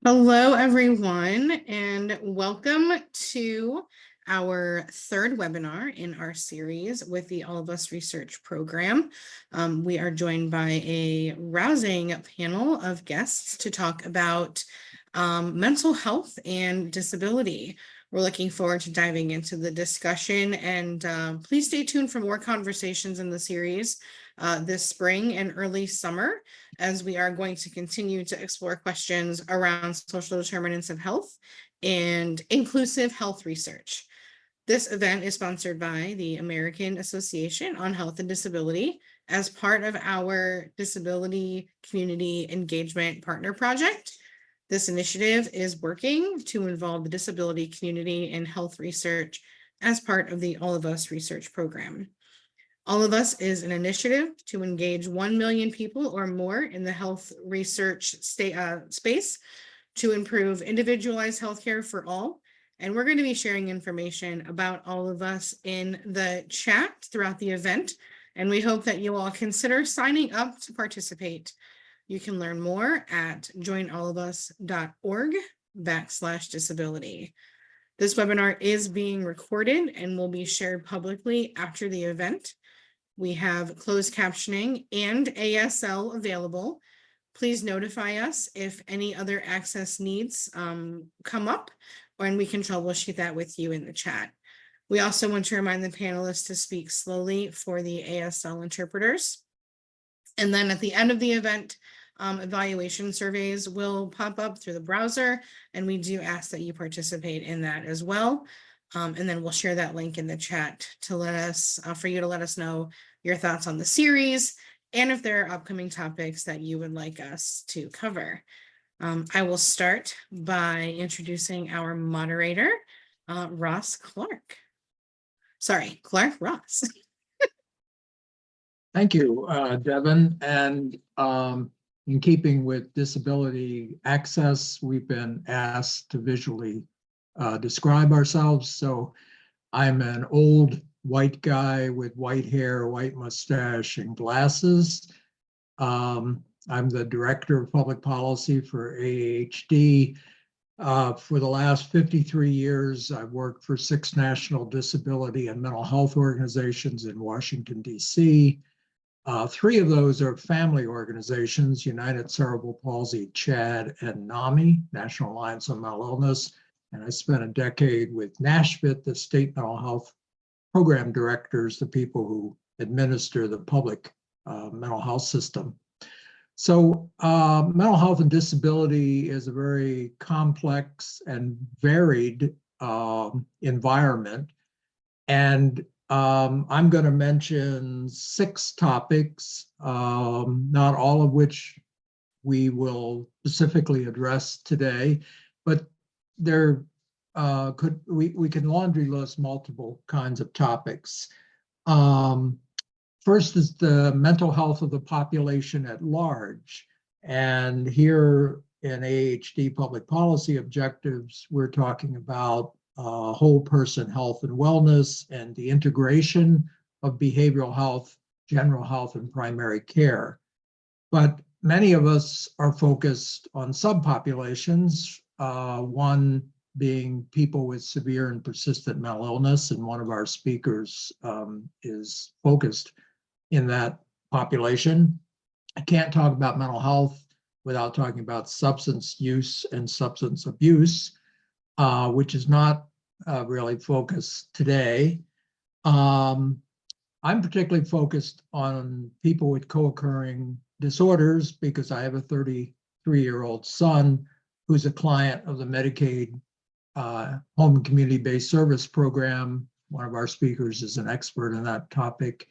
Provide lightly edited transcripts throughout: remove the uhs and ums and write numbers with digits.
Hello, everyone, and welcome to our third webinar in our series with the All of Us Research Program. We are joined by a rousing panel of guests to talk about mental health and disability. We're looking forward to diving into the discussion, and please stay tuned for more conversations in the series this spring and early summer, as we are going to continue to explore questions around social determinants of health and inclusive health research. This event is sponsored by the American Association on Health and Disability as part of our Disability Community Engagement Partner Project. This initiative is working to involve the disability community in health research as part of the All of Us Research Program. All of Us is an initiative to engage 1 million people or more in the health research space to improve individualized healthcare for all. And we're going to be sharing information about All of Us in the chat throughout the event. And we hope that you all consider signing up to participate. You can learn more at joinallofus.org/disability. This webinar is being recorded and will be shared publicly after the event. We have closed captioning and ASL available. Please notify us if any other access needs come up, and we can troubleshoot that with you in the chat. We also want to remind the panelists to speak slowly for the ASL interpreters. And then at the end of the event, evaluation surveys will pop up through the browser, and we do ask that you participate in that as well. And then we'll share that link in the chat to let us, for you to let us know your thoughts on the series and if there are upcoming topics that you would like us to cover. I will start by introducing our moderator, Ross Clark. Sorry, Clark Ross. Thank you, Devin. And in keeping with disability access, we've been asked to visually describe ourselves. So I'm an old white guy with white hair, white mustache, and glasses. I'm the director of public policy for AAHD. For the last 53 years, I've worked for 6 national disability and mental health organizations in Washington, D.C. 3 of those are family organizations: United Cerebral Palsy, CHAD, and NAMI, National Alliance on Mental Illness. And I spent a decade with NASHVIT, the state mental health program directors, the people who administer the public mental health system. So mental health and disability is a very complex and varied environment. And I'm going to mention 6 topics, not all of which we will specifically address today, but there we can laundry list multiple kinds of topics. First is the mental health of the population at large. And here in AAHD public policy objectives, we're talking about whole person health and wellness and the integration of behavioral health, general health, and primary care. But many of us are focused on subpopulations, one being people with severe and persistent mental illness, and one of our speakers is focused in that population. I can't talk about mental health without talking about substance use and substance abuse, which is not really focused today. I'm particularly focused on people with co-occurring disorders because I have a 33-year-old son who's a client of the Medicaid Home and Community-Based Service Program. One of our speakers is an expert in that topic,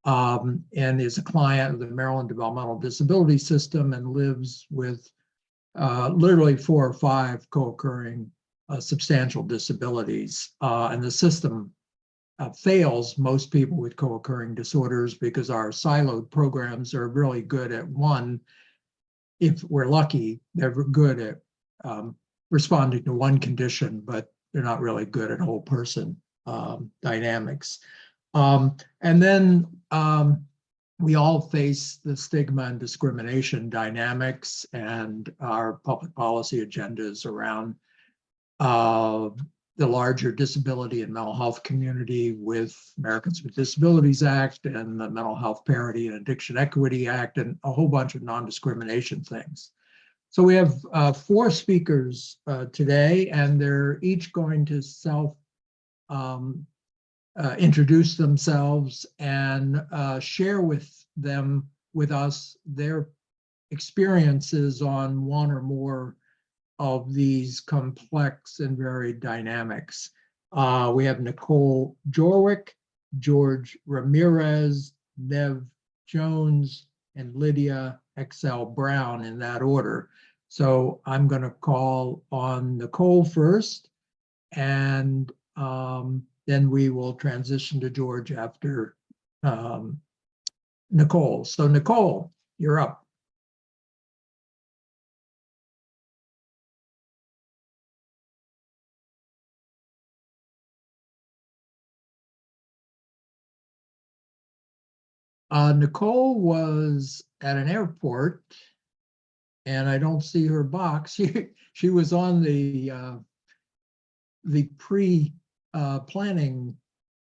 and is a client of the Maryland Developmental Disability System and lives with literally 4 or 5 co-occurring substantial disabilities. And the system fails most people with co-occurring disorders because our siloed programs are really good at one. If we're lucky, they're good at responding to one condition, but they're not really good at whole person dynamics. And then we all face the stigma and discrimination dynamics, and our public policy agendas around the larger disability and mental health community with Americans with Disabilities Act and the Mental Health Parity and Addiction Equity Act and a whole bunch of non-discrimination things. So we have 4 speakers today, and they're each going to introduce themselves and share with us their experiences on one or more of these complex and varied dynamics. We have Nicole Jorwick, George Ramirez, Nev Jones, and Lydia Excel Brown in that order. So I'm going to call on Nicole first, and then we will transition to George after Nicole. So Nicole, you're up. Nicole was at an airport, and I don't see her box. She was on the pre-planning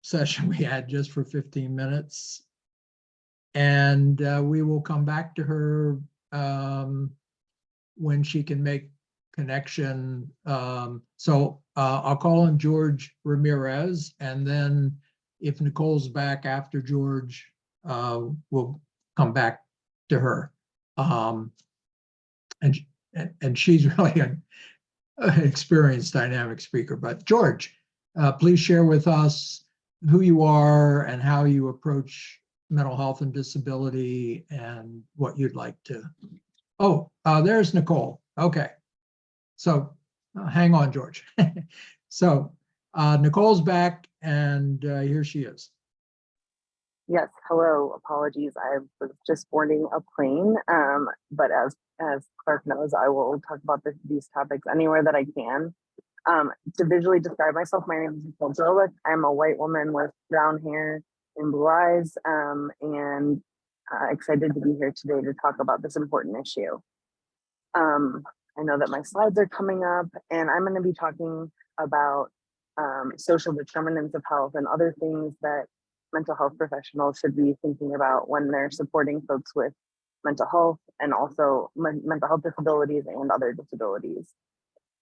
session we had just for 15 minutes. And we will come back to her when she can make connection. So I'll call on George Ramirez, and then if Nicole's back after George, we'll come back to her. And she's really an experienced dynamic speaker. But George, please share with us who you are and how you approach mental health and disability and what you'd like to. Oh, there's Nicole. Okay. So hang on, George. So Nicole's back, and here she is. Yes, hello, apologies. I was just boarding a plane, but as Clark knows, I will talk about these topics anywhere that I can. To visually describe myself, my name is Nicole Jorwick. I'm a white woman with brown hair and blue eyes, and excited to be here today to talk about this important issue. I know that my slides are coming up, and I'm going to be talking about social determinants of health and other things that mental health professionals should be thinking about when they're supporting folks with mental health and also mental health disabilities and other disabilities.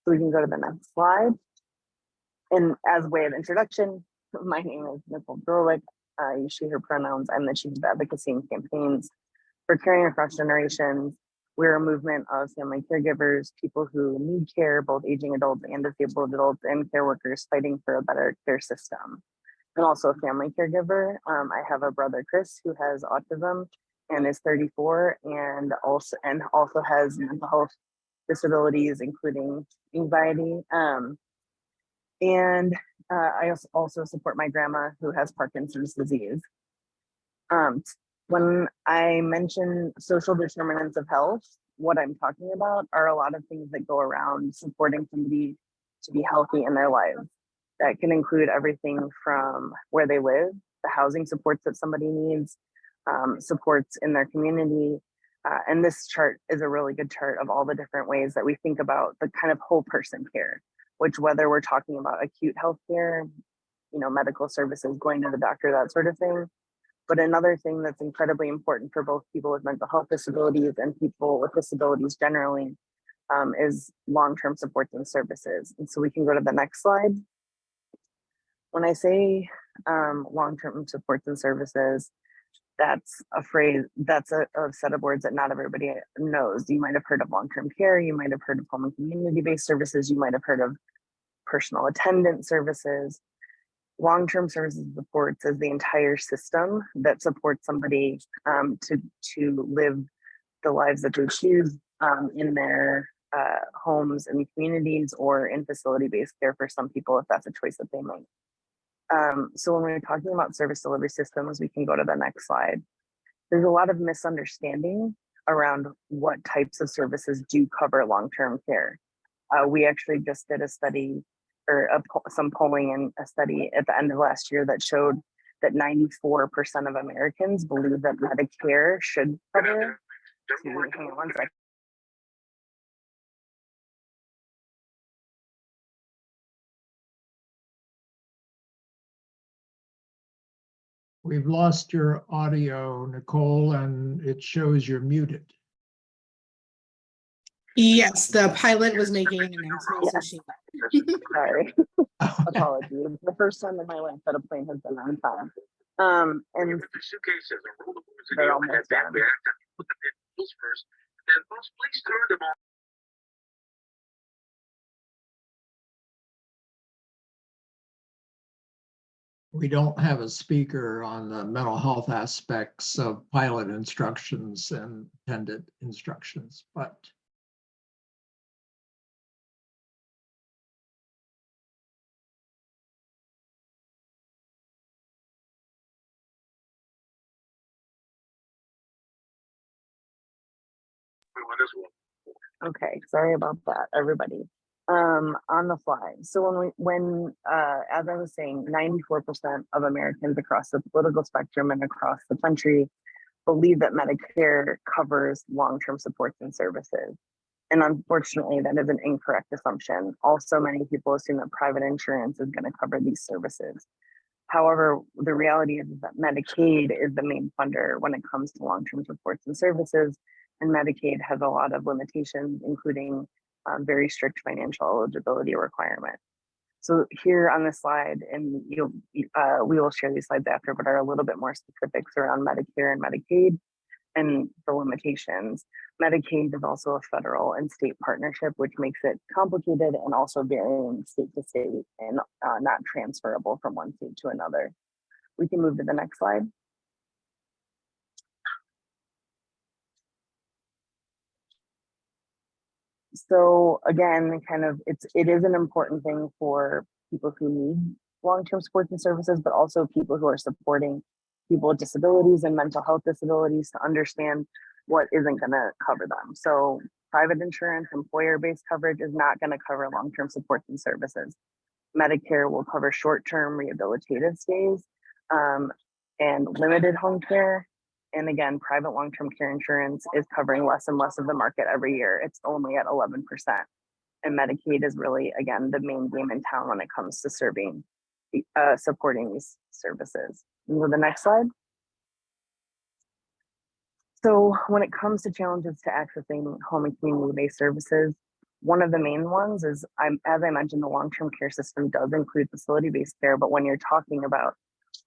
So we can go to the next slide. And as a way of introduction, my name is Nicole Jorwick. Use she, her pronouns. I'm the chief of advocacy and campaigns for Caring Across Generations. We're a movement of family caregivers, people who need care, both aging adults and disabled adults, and care workers fighting for a better care system. I'm also a family caregiver. I have a brother, Chris, who has autism and is 34, and also has mental health disabilities, including anxiety. And I also support my grandma, who has Parkinson's disease. When I mention social determinants of health, what I'm talking about are a lot of things that go around supporting somebody to be healthy in their lives. That can include everything from where they live, the housing supports that somebody needs, supports in their community. And this chart is a really good chart of all the different ways that we think about the kind of whole person care, which whether we're talking about acute healthcare, medical services, going to the doctor, that sort of thing. But another thing that's incredibly important for both people with mental health disabilities and people with disabilities generally is long-term supports and services. And so we can go to the next slide. When I say long-term supports and services, that's a phrase, that's a set of words that not everybody knows. You might have heard of long-term care, you might have heard of home and community-based services, you might have heard of personal attendant services. Long-term services supports is the entire system that supports somebody to live the lives that they choose in their homes and communities, or in facility-based care for some people if that's a choice that they make. So when we're talking about service delivery systems, we can go to the next slide. There's a lot of misunderstanding around what types of services do cover long-term care. We actually just did a study, or some polling and a study at the end of last year that showed that 94% of Americans believe that Medicare should cover. Hang on one second. We've lost your audio, Nicole, and it shows you're muted. Yes, the pilot was making an announcement, so she. Sorry, Okay. apologies. The first time in my life that a plane has been on time. And they're almost done. We don't have a speaker on the mental health aspects of pilot instructions and intended instructions, but Okay, sorry about that, everybody. On the fly. So as I was saying, 94% of Americans across the political spectrum and across the country believe that Medicare covers long-term supports and services. And unfortunately, that is an incorrect assumption. Also, many people assume that private insurance is going to cover these services. However, the reality is that Medicaid is the main funder when it comes to long-term supports and services, and Medicaid has a lot of limitations, including very strict financial eligibility requirements. So here on this slide, and we will share these slides after, but are a little bit more specifics around Medicare and Medicaid and the limitations. Medicaid is also a federal and state partnership, which makes it complicated and also varying state to state and not transferable from one state to another. We can move to the next slide. So again, it is an important thing for people who need long-term supports and services, but also people who are supporting people with disabilities and mental health disabilities to understand what isn't going to cover them. So private insurance, employer-based coverage is not going to cover long-term supports and services. Medicare will cover short-term rehabilitative stays and limited home care. And again, private long-term care insurance is covering less and less of the market every year. It's only at 11%. And Medicaid is really, again, the main game in town when it comes to supporting these services. Move to the next slide. So when it comes to challenges to accessing home and community-based services, one of the main ones is, as I mentioned, the long-term care system does include facility-based care, but when you're talking about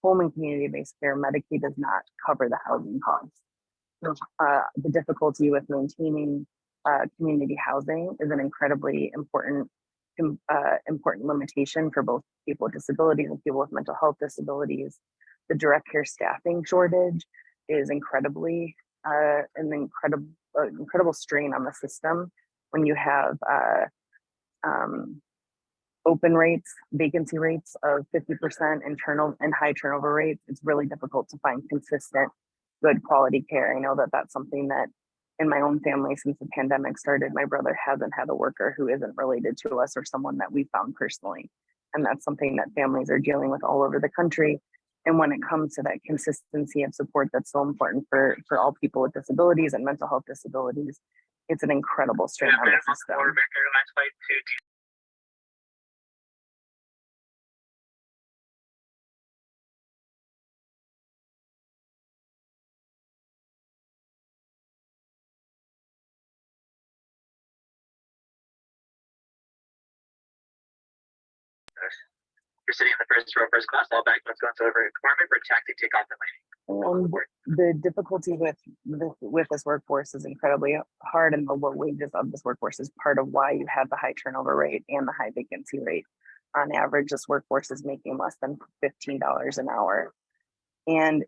home and community-based care, Medicaid does not cover the housing costs. The difficulty with maintaining community housing is an incredibly important limitation for both people with disabilities and people with mental health disabilities. The direct care staffing shortage is an incredible strain on the system when you have open rates, vacancy rates of 50% and high turnover rates. It's really difficult to find consistent, good quality care. I know that that's something that in my own family since the pandemic started, my brother hasn't had a worker who isn't related to us or someone that we found personally. And that's something that families are dealing with all over the country. And when it comes to that consistency of support that's so important for all people with disabilities and mental health disabilities, it's an incredible strain on the system. You're sitting in the first row, first class, all back. Let's go into the compartment for tactic takeoff and landing. The difficulty with this workforce is incredibly hard, and the low wages of this workforce is part of why you have the high turnover rate and the high vacancy rate. On average, this workforce is making less than $15 an hour. And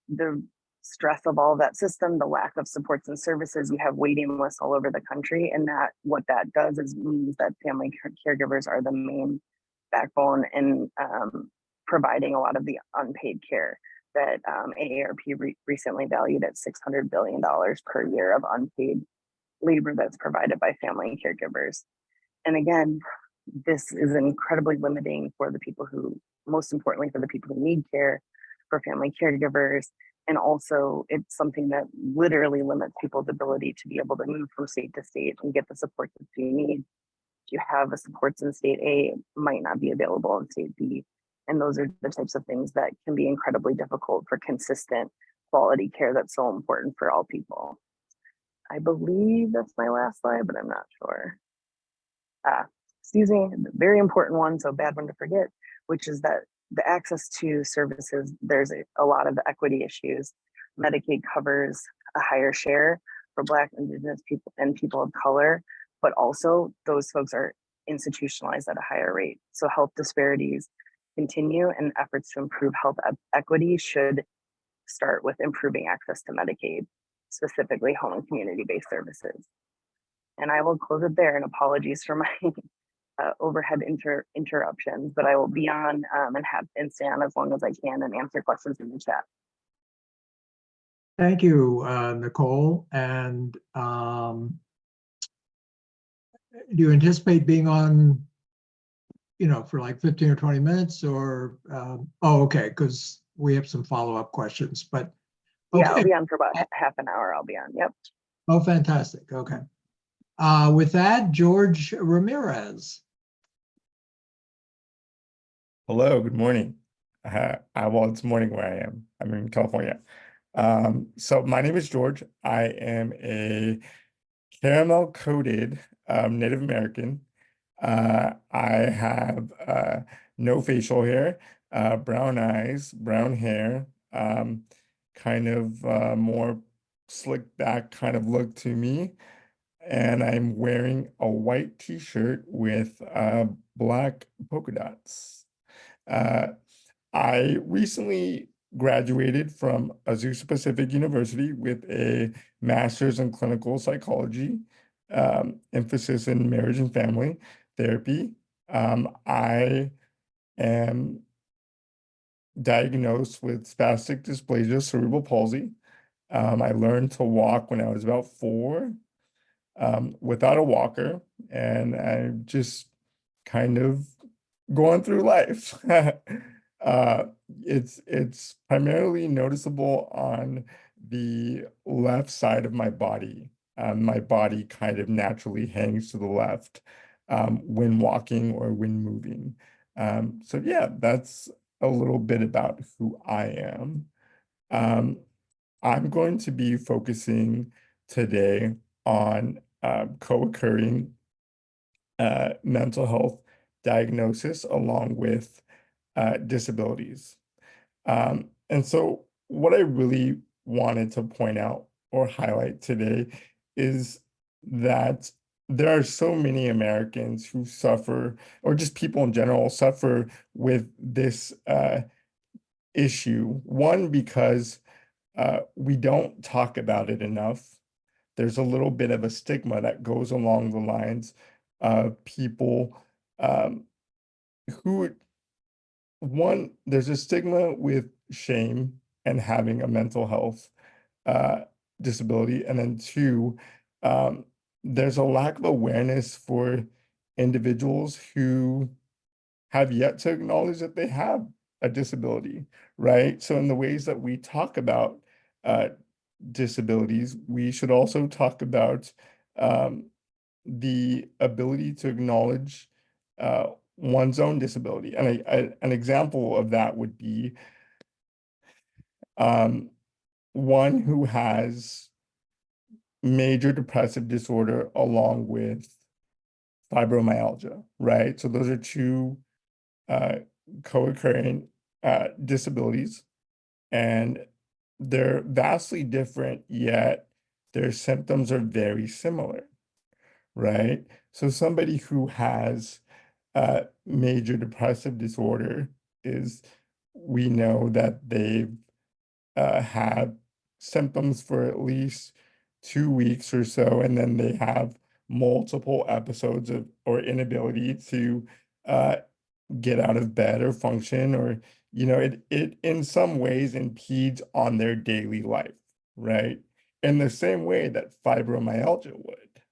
the stress of all that system, the lack of supports and services, you have waiting lists all over the country. And what that does is means that family caregivers are the main backbone in providing a lot of the unpaid care that AARP recently valued at $600 billion per year of unpaid labor that's provided by family caregivers. And again, this is incredibly limiting for the people who, most importantly, for the people who need care, for family caregivers. And also, it's something that literally limits people's ability to be able to move from state to state and get the support that you need. If you have the supports in state A, it might not be available in state B. And those are the types of things that can be incredibly difficult for consistent quality care that's so important for all people. I believe that's my last slide, but I'm not sure. Excuse me, very important one, so bad one to forget, which is that the access to services, there's a lot of equity issues. Medicaid covers a higher share for Black, Indigenous people and people of color, but also those folks are institutionalized at a higher rate. So health disparities continue, and efforts to improve health equity should start with improving access to Medicaid, specifically home and community-based services. And I will close it there, and apologies for my overhead interruptions, but I will be on and stay on as long as I can and answer questions in the chat. Thank you, Nicole. And do you anticipate being on, for like 15 or 20 minutes, or, oh, okay, because we have some follow-up questions, but. Okay. Yeah, I'll be on for about half an hour. I'll be on, yep. Oh, fantastic, okay. With that, George Ramirez. Hello, good morning. Well, it's morning where I am. I'm in California. So my name is George. I am a caramel-coated Native American. I have no facial hair, brown eyes, brown hair, kind of more slick back kind of look to me. And I'm wearing a white t-shirt with black polka dots. I recently graduated from Azusa Pacific University with a master's in clinical psychology, emphasis in marriage and family therapy. I am diagnosed with spastic dysplasia, cerebral palsy. I learned to walk when I was about 4, without a walker, and I'm just kind of going through life. It's primarily noticeable on the left side of my body. My body kind of naturally hangs to the left when walking or when moving. So yeah, that's a little bit about who I am. I'm going to be focusing today on co-occurring mental health diagnosis along with disabilities. And so what I really wanted to point out or highlight today is that there are so many Americans who suffer, or just people in general suffer with this issue. One, because we don't talk about it enough. There's a little bit of a stigma that goes along the lines of people who, one, there's a stigma with shame and having a mental health disability. And then 2, there's a lack of awareness for individuals who have yet to acknowledge that they have a disability, right? So in the ways that we talk about disabilities, we should also talk about the ability to acknowledge one's own disability. And an example of that would be one who has major depressive disorder along with fibromyalgia, right? So those are 2 co-occurring disabilities, and they're vastly different, yet their symptoms are very similar, right? So somebody who has major depressive disorder we know that they've had symptoms for at least 2 weeks or so, and then they have multiple episodes of or inability to get out of bed or function, or it in some ways impedes on their daily life, right? In the same way that fibromyalgia would,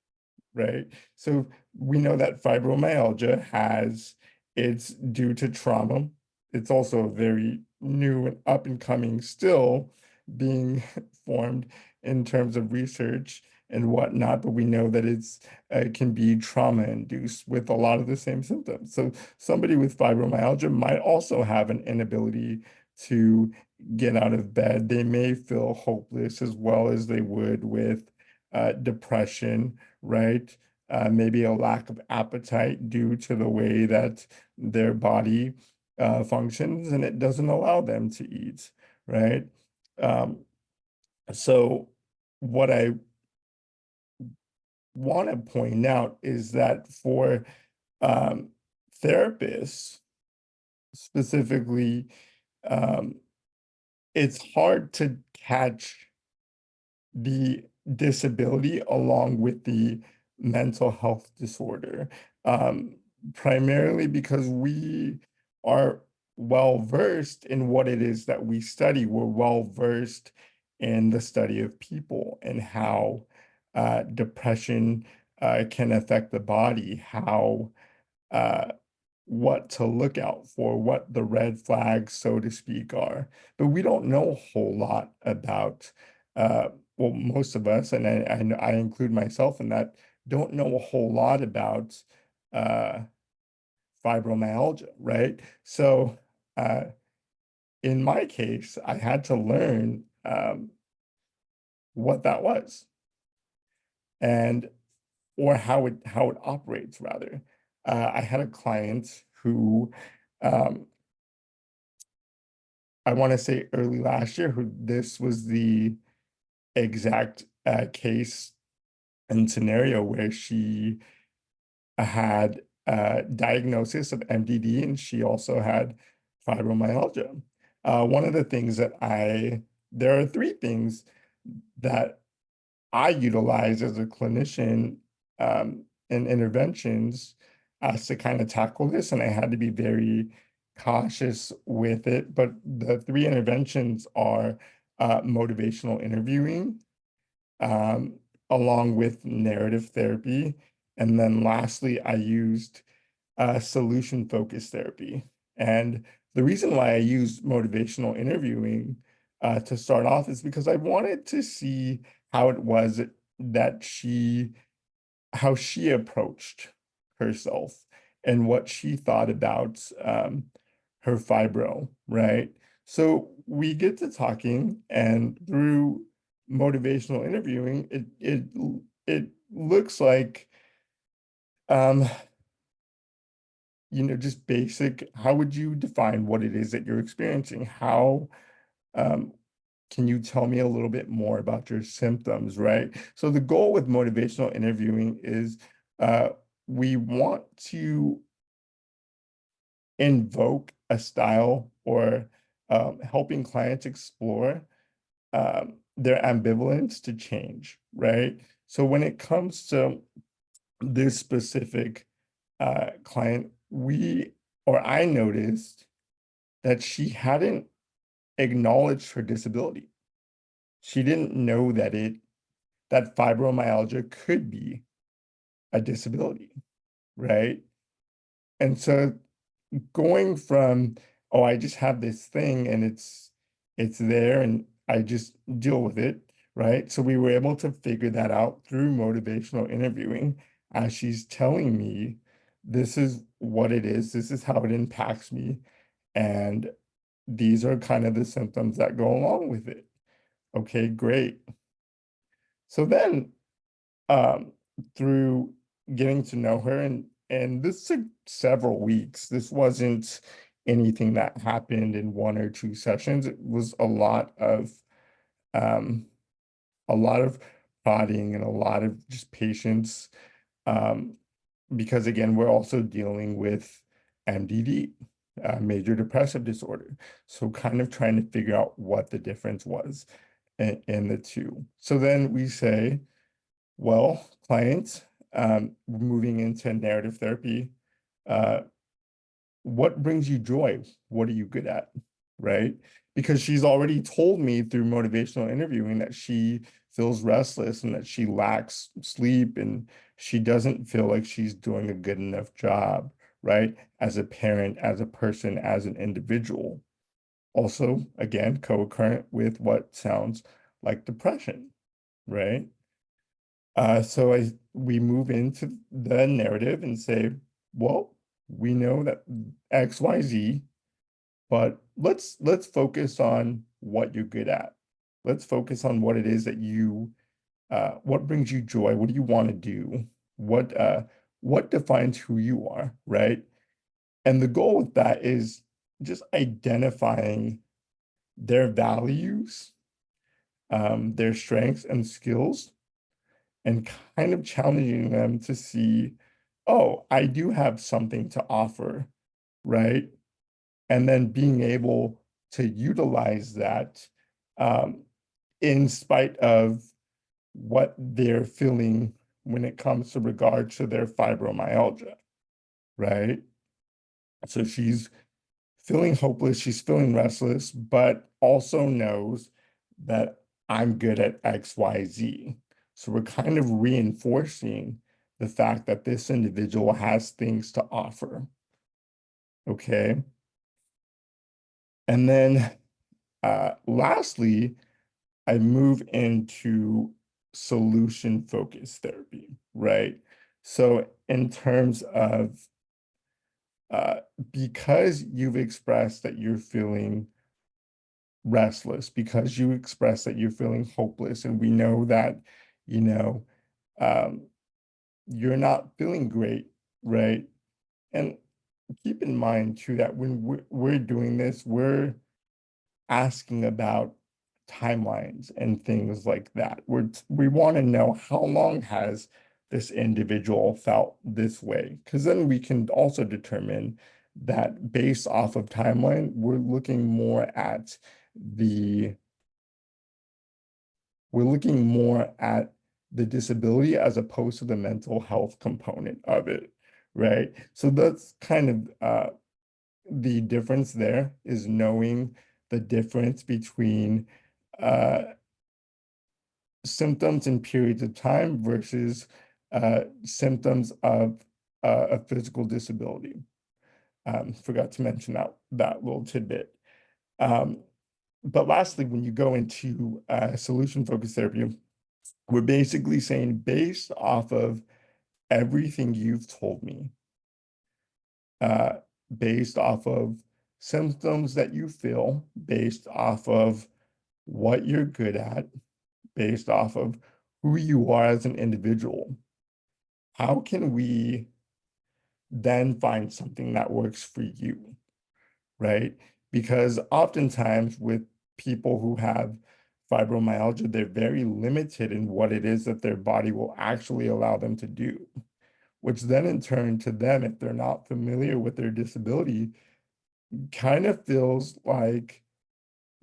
right? So we know that fibromyalgia it's due to trauma. It's also a very new and up and coming, still being formed in terms of research and whatnot, but we know that it can be trauma induced with a lot of the same symptoms. So somebody with fibromyalgia might also have an inability to get out of bed. They may feel hopeless as well as they would with depression, right? Maybe a lack of appetite due to the way that their body functions, and it doesn't allow them to eat, right? So what I want to point out is that for therapists specifically, it's hard to catch the disability along with the mental health disorder, primarily because we are well versed in what it is that we study. We're well versed in the study of people and how depression can affect the body, how what to look out for, what the red flags, so to speak, are. But we don't know a whole lot about, well, most of us, and I include myself in that, don't know a whole lot about fibromyalgia, right? So in my case, I had to learn what that was, and or how it operates rather. I had a client who I want to say early last year, who this was the exact case and scenario where she had a diagnosis of MDD, and she also had fibromyalgia. One of the things that there are three things that I utilize as a clinician in interventions as to kind of tackle this, and I had to be very cautious with it. But the three interventions are motivational interviewing, along with narrative therapy, and then lastly, I used solution-focused therapy. And the reason why I used motivational interviewing to start off is because I wanted to see how it was that how she approached herself and what she thought about her fibro, right? So we get to talking, and through motivational interviewing, it looks like just basic, how would you define what it is that you're experiencing? How can you tell me a little bit more about your symptoms, right? So the goal with motivational interviewing is we want to invoke a style or helping clients explore their ambivalence to change, right? So when it comes to this specific client, I noticed that she hadn't acknowledged her disability. She didn't know that fibromyalgia could be a disability, right? And so going from, oh, I just have this thing and it's there and I just deal with it, right? So we were able to figure that out through motivational interviewing as she's telling me, this is what it is, this is how it impacts me, and these are kind of the symptoms that go along with it. Okay, great. So then through getting to know her, and this took several weeks. This wasn't anything that happened in 1 or 2 sessions. It was a lot of prodding and a lot of just patience, because again, we're also dealing with MDD, major depressive disorder. So kind of trying to figure out what the difference was in the two. So then we say, well, clients, moving into narrative therapy, what brings you joy? What are you good at, right? Because she's already told me through motivational interviewing that she feels restless and that she lacks sleep and she doesn't feel like she's doing a good enough job, right? As a parent, as a person, as an individual. also, again, co-occurrent with what sounds like depression, right? So we move into the narrative and say, well, we know that XYZ, but let's focus on what you're good at. Let's focus on what it is that what brings you joy? What do you want to do? What defines who you are, right? And the goal with that is just identifying their values, their strengths and skills, and kind of challenging them to see, oh, I do have something to offer, right? And then being able to utilize that in spite of what they're feeling when it comes to regard to their fibromyalgia, right? So she's feeling hopeless, she's feeling restless, but also knows that I'm good at XYZ. So we're kind of reinforcing the fact that this individual has things to offer. Okay. And then lastly, I move into solution-focused therapy, right? So in terms of because you've expressed that you're feeling restless, because you express that you're feeling hopeless, and we know that, you know, you're not feeling great, right? And keep in mind too that when we're doing this, we're asking about timelines and things like that. We want to know how long has this individual felt this way, because then we can also determine that based off of timeline, we're looking more at the disability as opposed to the mental health component of it, right? So that's kind of the difference there, is knowing the difference between symptoms in periods of time versus symptoms of a physical disability. Forgot to mention that little tidbit. But lastly, when you go into solution-focused therapy, we're basically saying, based off of everything you've told me, based off of symptoms that you feel, based off of what you're good at, based off of who you are as an individual, how can we then find something that works for you, right? Because oftentimes with people who have fibromyalgia, they're very limited in what it is that their body will actually allow them to do, which then in turn to them, if they're not familiar with their disability, kind of feels like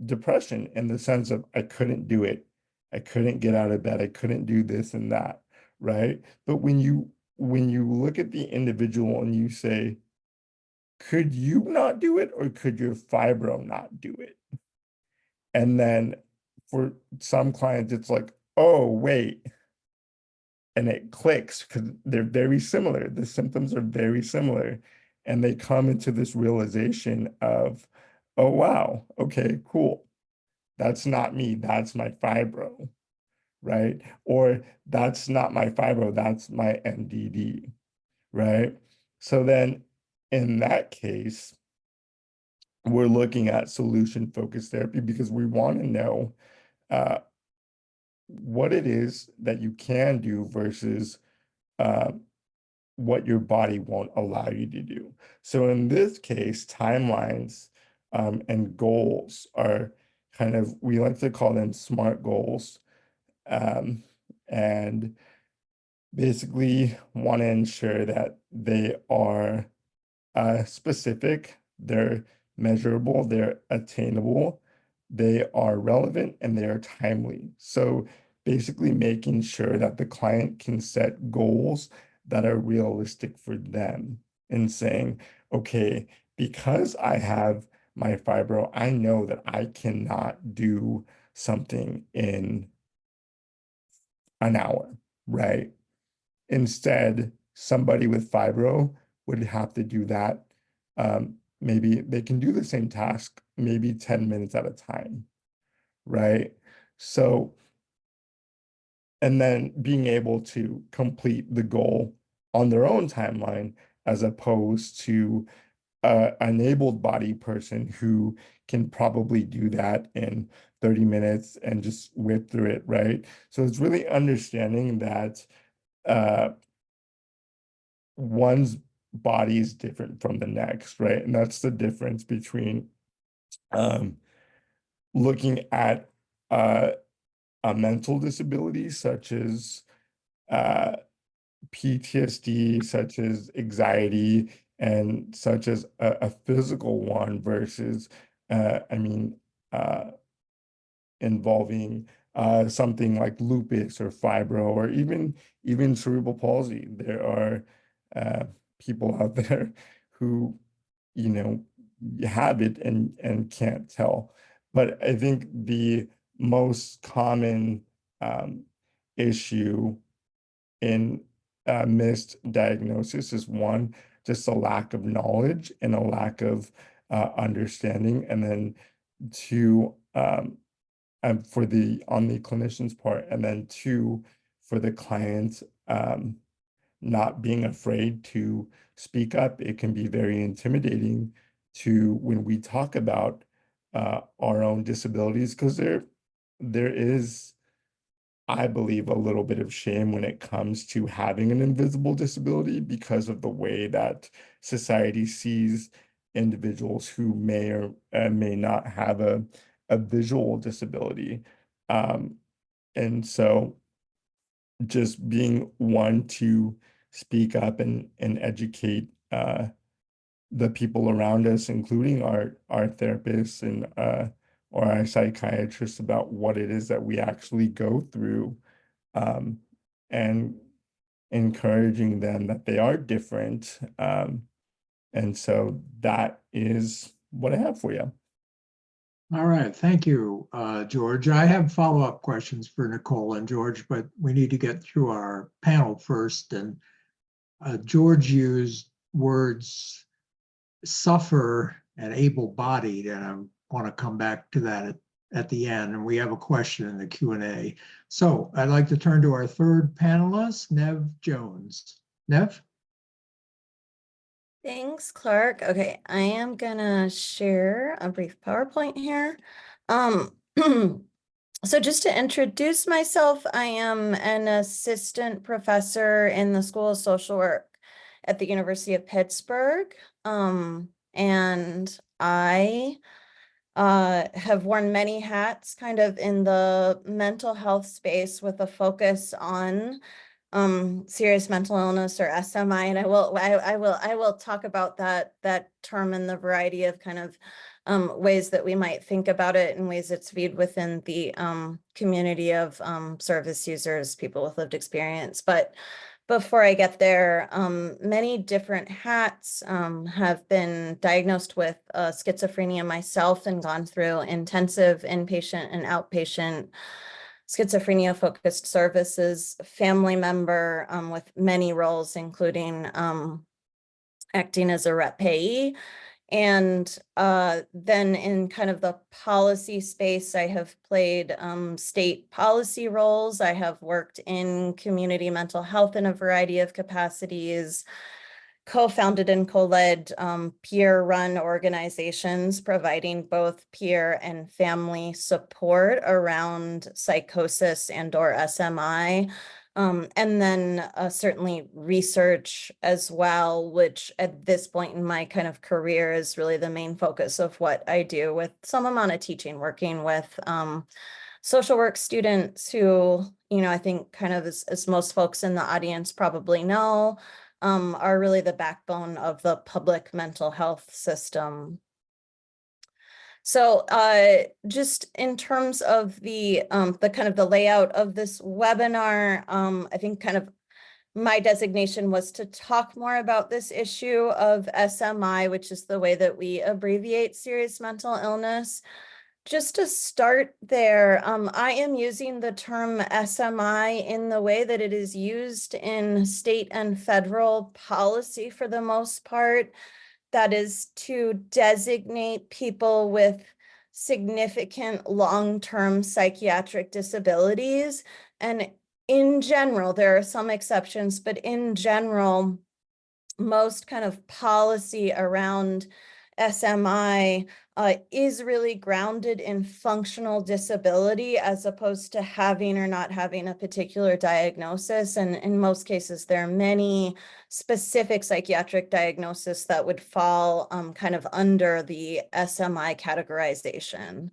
depression, in the sense of, I couldn't do it. I couldn't get out of bed. I couldn't do this and that, right? But when you look at the individual and you say, could you not do it, or could your fibro not do it? And then for some clients, it's like, oh, wait. And it clicks because they're very similar. The symptoms are very similar. And they come into this realization of, oh, wow, okay, cool. That's not me, that's my fibro, right? Or that's not my fibro, that's my MDD, right? So then in that case, we're looking at solution-focused therapy because we want to know what it is that you can do versus what your body won't allow you to do. So in this case, timelines and goals are kind of, we like to call them SMART goals. And basically want to ensure that they are specific, they're measurable, they're attainable, they are relevant, and they are timely. So basically making sure that the client can set goals that are realistic for them, and saying, okay, because I have my fibro, I know that I cannot do something in an hour, right? Instead, somebody with fibro would have to do that maybe they can do the same task, maybe 10 minutes at a time, right? So, and then being able to complete the goal on their own timeline, as opposed to an able-bodied person who can probably do that in 30 minutes and just whip through it, right? So it's really understanding that one's body is different from the next, right? And that's the difference between looking at a mental disability such as PTSD, such as anxiety, and such as a physical one versus, I mean, involving something like lupus or fibro or even cerebral palsy. There are people out there who, you know, have it and can't tell. But I think the most common issue in missed diagnosis is one, just a lack of knowledge and a lack of understanding, and then two, for the on the clinician's part, and then two, for the client, not being afraid to speak up. It can be very intimidating to when we talk about our own disabilities, because there is, I believe, a little bit of shame when it comes to having an invisible disability because of the way that society sees individuals who may or may not have a visual disability. And so just being one to speak up and educate the people around us, including our therapists and or our psychiatrists, about what it is that we actually go through, and encouraging them that they are different. And so that is what I have for you. All right, thank you, George. I have follow-up questions for Nicole and George, but we need to get through our panel first. And George used words suffer and able-bodied, and I want to come back to that at the end. And we have a question in the Q&A. So I'd like to turn to our third panelist, Nev Jones. Nev? Thanks, Clark. Okay, I am gonna share a brief PowerPoint here. So just to introduce myself, I am an assistant professor in the School of Social Work at the University of Pittsburgh. And I have worn many hats kind of in the mental health space with a focus on serious mental illness, or SMI, and I will talk about that term in the variety of kind of ways that we might think about it, and ways it's viewed within the community of service users, people with lived experience. But before I get there, many different hats, have been diagnosed with schizophrenia myself and gone through intensive inpatient and outpatient schizophrenia focused services, family member with many roles, including acting as a rep payee. And then in kind of the policy space, I have played state policy roles. I have worked in community mental health in a variety of capacities, co-founded and co-led peer-run organizations providing both peer and family support around psychosis and or SMI. And then certainly research as well, which at this point in my kind of career is really the main focus of what I do, with some amount of teaching, working with social work students who, you know, I think kind of as most folks in the audience probably know, are really the backbone of the public mental health system. So just in terms of the kind of the layout of this webinar, I think kind of my designation was to talk more about this issue of SMI, which is the way that we abbreviate serious mental illness. Just to start there, I am using the term SMI in the way that it is used in state and federal policy for the most part. that is to designate people with significant long-term psychiatric disabilities. And in general, there are some exceptions, but in general, most kind of policy around SMI is really grounded in functional disability as opposed to having or not having a particular diagnosis. And in most cases, there are many specific psychiatric diagnoses that would fall kind of under the SMI categorization.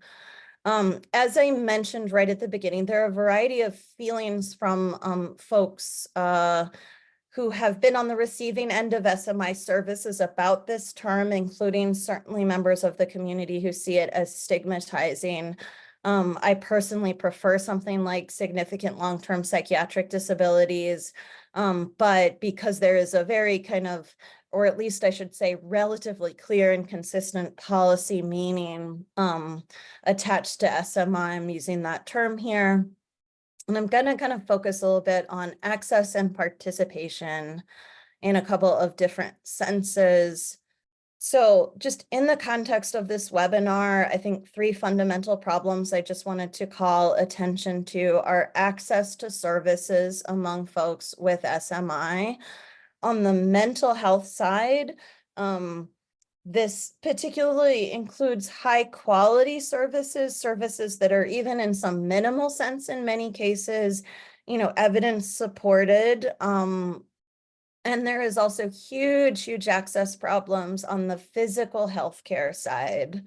As I mentioned right at the beginning, there are a variety of feelings from folks who have been on the receiving end of SMI services about this term, including certainly members of the community who see it as stigmatizing. I personally prefer something like significant long-term psychiatric disabilities, but because there is a very kind of, or at least I should say, relatively clear and consistent policy meaning attached to SMI, I'm using that term here. And I'm going to kind of focus a little bit on access and participation in a couple of different senses. So just in the context of this webinar, I think 3 fundamental problems I just wanted to call attention to are access to services among folks with SMI. On the mental health side, this particularly includes high quality services that are even in some minimal sense in many cases, evidence supported. And there is also huge access problems on the physical healthcare side,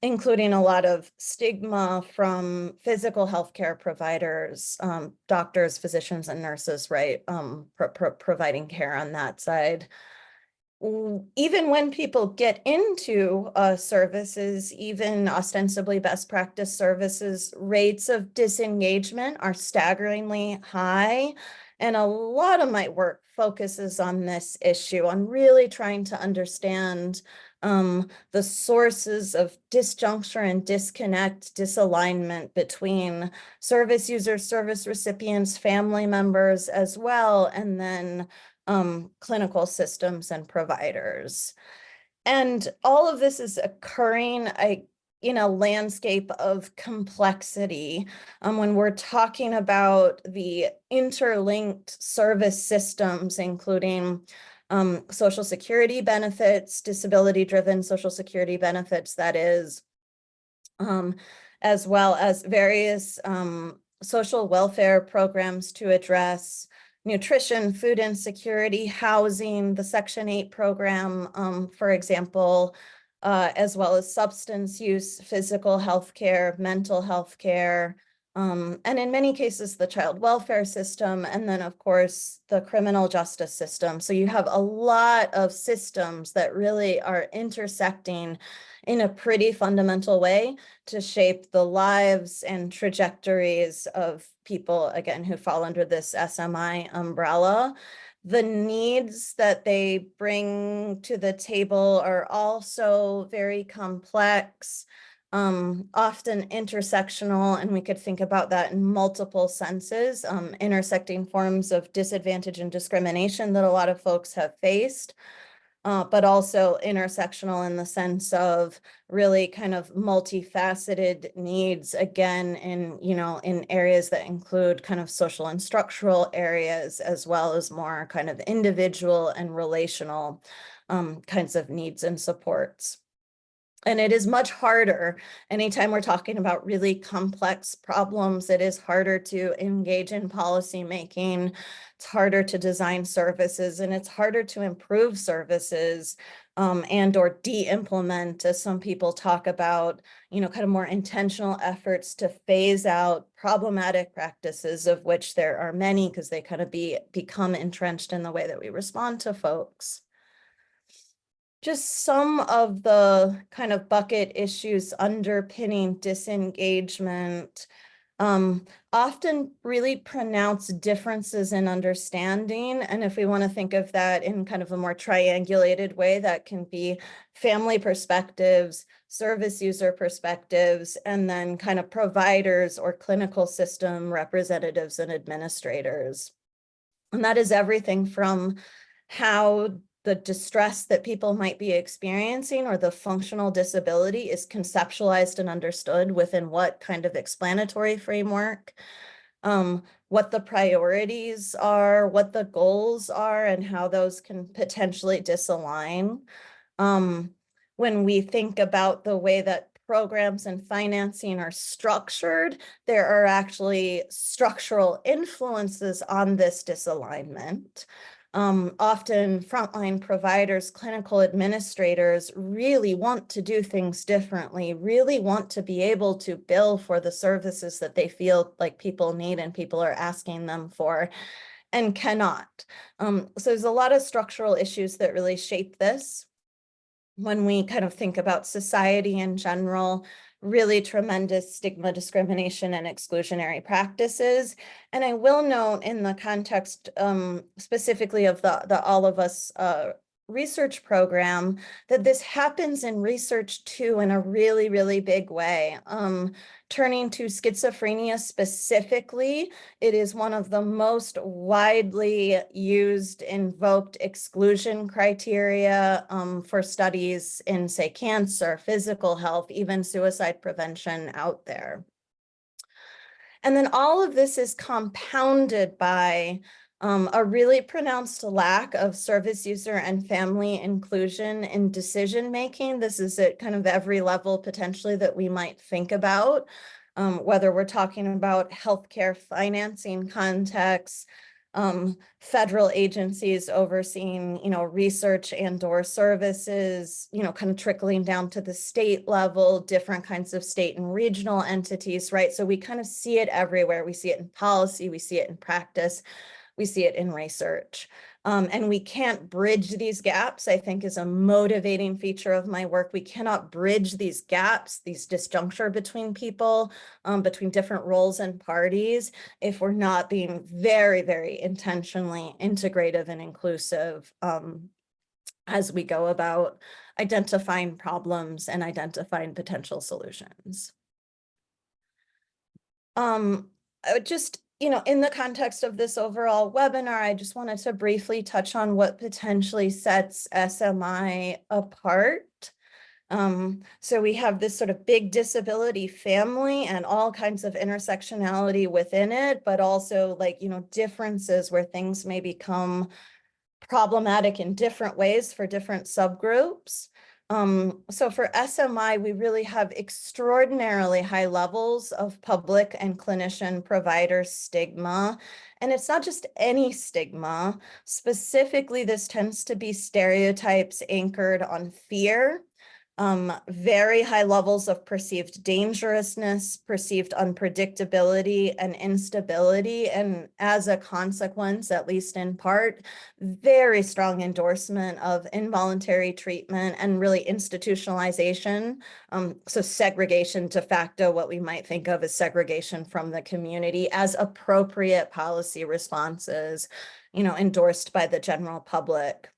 including a lot of stigma from physical healthcare providers, doctors, physicians, and nurses, right? Providing care on that side. Even when people get into services, even ostensibly best practice services, rates of disengagement are staggeringly high. And a lot of my work focuses on this issue, on really trying to understand the sources of disjuncture and disconnect, disalignment between service users, service recipients, family members as well, and then clinical systems and providers. And all of this is occurring in a landscape of complexity. When we're talking about the interlinked service systems, including Social Security benefits, disability-driven Social Security benefits, that is, as well as various social welfare programs to address nutrition, food insecurity, housing, the Section 8 program, for example, as well as substance use, physical health care, mental health care, and in many cases, the child welfare system, and then, of course, the criminal justice system. So you have a lot of systems that really are intersecting in a pretty fundamental way to shape the lives and trajectories of people, again, who fall under this SMI umbrella. The needs that they bring to the table are also very complex, often intersectional, and we could think about that in multiple senses, intersecting forms of disadvantage and discrimination that a lot of folks have faced. But also intersectional in the sense of really kind of multifaceted needs, again, in areas that include kind of social and structural areas, as well as more kind of individual and relational kinds of needs and supports. And it is much harder anytime we're talking about really complex problems. It is harder to engage in policy making. It's harder to design services, and it's harder to improve services and or de-implement, as some people talk about, kind of more intentional efforts to phase out problematic practices, of which there are many, because they kind of become entrenched in the way that we respond to folks. Just some of the kind of bucket issues underpinning disengagement, often really pronounced differences in understanding. And if we want to think of that in kind of a more triangulated way, that can be family perspectives, service user perspectives, and then kind of providers or clinical system representatives and administrators. And that is everything from how the distress that people might be experiencing or the functional disability is conceptualized and understood within what kind of explanatory framework, what the priorities are, what the goals are, and how those can potentially disalign. When we think about the way that programs and financing are structured, there are actually structural influences on this disalignment. Often frontline providers, clinical administrators really want to do things differently, really want to be able to bill for the services that they feel like people need and people are asking them for, and cannot. So there's a lot of structural issues that really shape this. When we kind of think about society in general, really tremendous stigma, discrimination, and exclusionary practices. And I will note in the context specifically of the All of Us research program that this happens in research too in a really, really big way. Turning to schizophrenia specifically, it is one of the most widely used, invoked exclusion criteria for studies in, say, cancer, physical health, even suicide prevention out there. And then all of this is compounded by a really pronounced lack of service user and family inclusion in decision-making. This is at kind of every level potentially that we might think about, whether we're talking about healthcare financing contexts, federal agencies overseeing, research and/or services, kind of trickling down to the state level, different kinds of state and regional entities, right? So we kind of see it everywhere. We see it in policy, we see it in practice, we see it in research. And we can't bridge these gaps, I think, is a motivating feature of my work. We cannot bridge these gaps, these disjuncture between people, between different roles and parties, if we're not being very, very intentionally integrative and inclusive as we go about identifying problems and identifying potential solutions. In the context of this overall webinar, I just wanted to briefly touch on what potentially sets SMI apart. So we have this sort of big disability family and all kinds of intersectionality within it, but also differences where things may become problematic in different ways for different subgroups. So for SMI, we really have extraordinarily high levels of public and clinician provider stigma. And it's not just any stigma. Specifically, this tends to be stereotypes anchored on fear, very high levels of perceived dangerousness, perceived unpredictability and instability, and as a consequence, at least in part, very strong endorsement of involuntary treatment and really institutionalization. So segregation de facto, what we might think of as segregation from the community as appropriate policy responses, endorsed by the general public.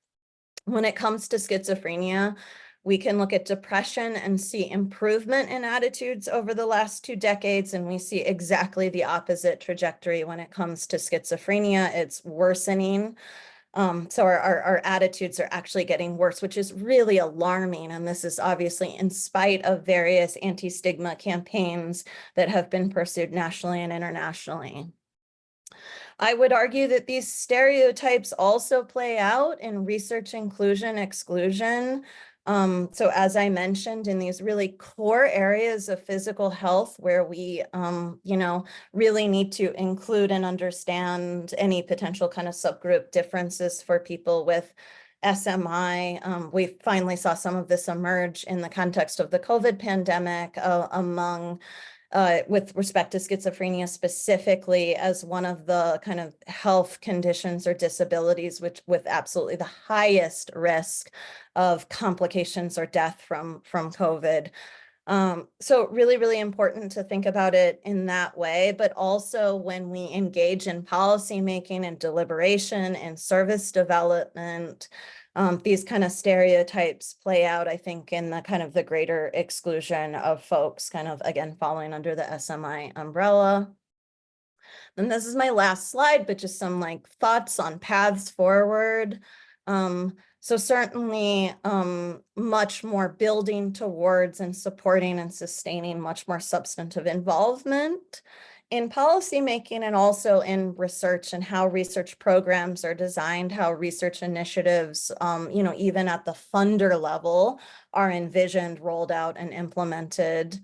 When it comes to schizophrenia, we can look at depression and see improvement in attitudes over the last 2 decades, and we see exactly the opposite trajectory when it comes to schizophrenia. It's worsening. So our attitudes are actually getting worse, which is really alarming. And this is obviously in spite of various anti-stigma campaigns that have been pursued nationally and internationally. I would argue that these stereotypes also play out in research inclusion, exclusion. So as I mentioned, in these really core areas of physical health where we, really need to include and understand any potential kind of subgroup differences for people with SMI. We finally saw some of this emerge in the context of the COVID pandemic with respect to schizophrenia specifically as one of the kind of health conditions or disabilities with absolutely the highest risk of complications or death from COVID. So really, really important to think about it in that way, but also when we engage in policymaking and deliberation and service development, these kind of stereotypes play out, I think, in the kind of the greater exclusion of folks kind of, again, falling under the SMI umbrella. And this is my last slide, but just some thoughts on paths forward. So certainly much more building towards and supporting and sustaining much more substantive involvement in policymaking and also in research and how research programs are designed, how research initiatives, even at the funder level are envisioned, rolled out, and implemented.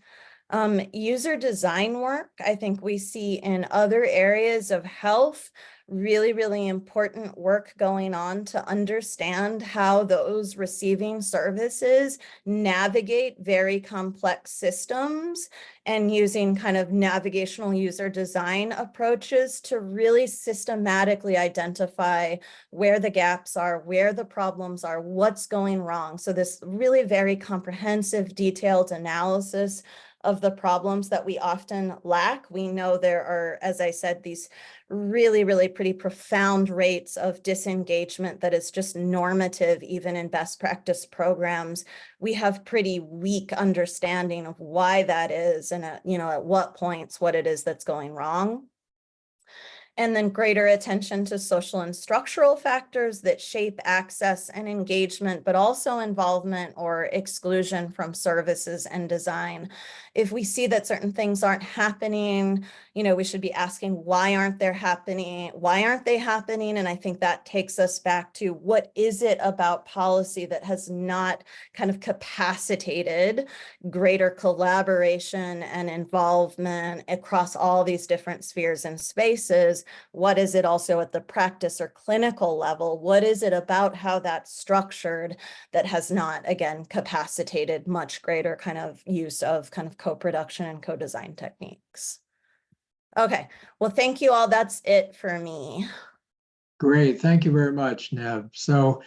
User design work, I think we see in other areas of health, really, really important work going on to understand how those receiving services navigate very complex systems and using kind of navigational user design approaches to really systematically identify where the gaps are, where the problems are, what's going wrong. So this really very comprehensive, detailed analysis of the problems that we often lack. We know there are, as I said, these really, really pretty profound rates of disengagement that is just normative, even in best practice programs. We have pretty weak understanding of why that is and at what points, what it is that's going wrong. And then greater attention to social and structural factors that shape access and engagement, but also involvement or exclusion from services and design. If we see that certain things aren't happening, we should be asking, why aren't they happening? Why aren't they happening? And I think that takes us back to what is it about policy that has not kind of capacitated greater collaboration and involvement across all these different spheres and spaces? What is it also at the practice or clinical level? What is it about how that's structured that has not, again, capacitated much greater kind of use of kind of co-production and co-design techniques? Okay, well, thank you all. That's it for me. Great, thank you very much, Nev. So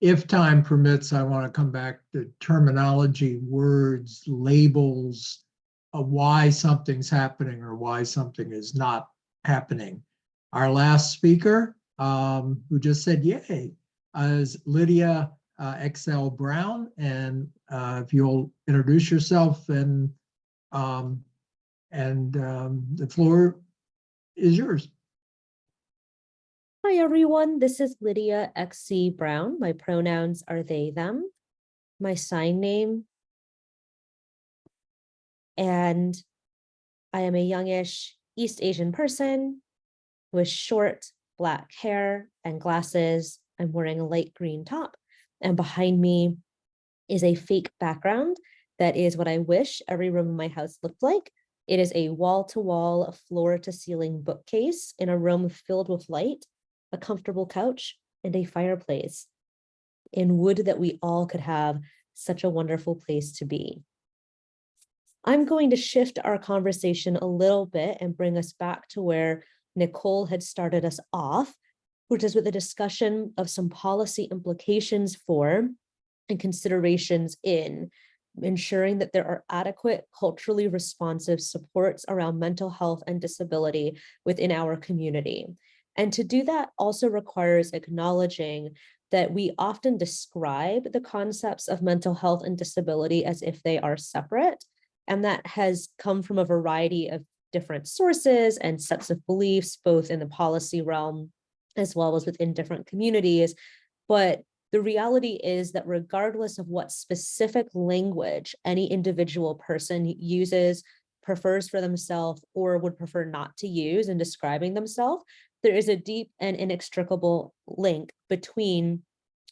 if time permits, I want to come back to terminology, words, labels of why something's happening or why something is not happening. Our last speaker, who just said yay, is Lydia XL Brown. And if you'll introduce yourself and the floor is yours. Hi, everyone. This is Lydia XC Brown. My pronouns are they, them. My sign name. And I am a youngish East Asian person with short black hair and glasses. I'm wearing a light green top. And behind me is a fake background that is what I wish every room in my house looked like. It is a wall-to-wall, floor-to-ceiling bookcase in a room filled with light, a comfortable couch, and a fireplace. And would that we all could have such a wonderful place to be. I'm going to shift our conversation a little bit and bring us back to where Nicole had started us off, which is with a discussion of some policy implications for and considerations in ensuring that there are adequate culturally responsive supports around mental health and disability within our community. And to do that also requires acknowledging that we often describe the concepts of mental health and disability as if they are separate. And that has come from a variety of different sources and sets of beliefs, both in the policy realm as well as within different communities. But the reality is that regardless of what specific language any individual person uses, prefers for themselves, or would prefer not to use in describing themselves, there is a deep and inextricable link between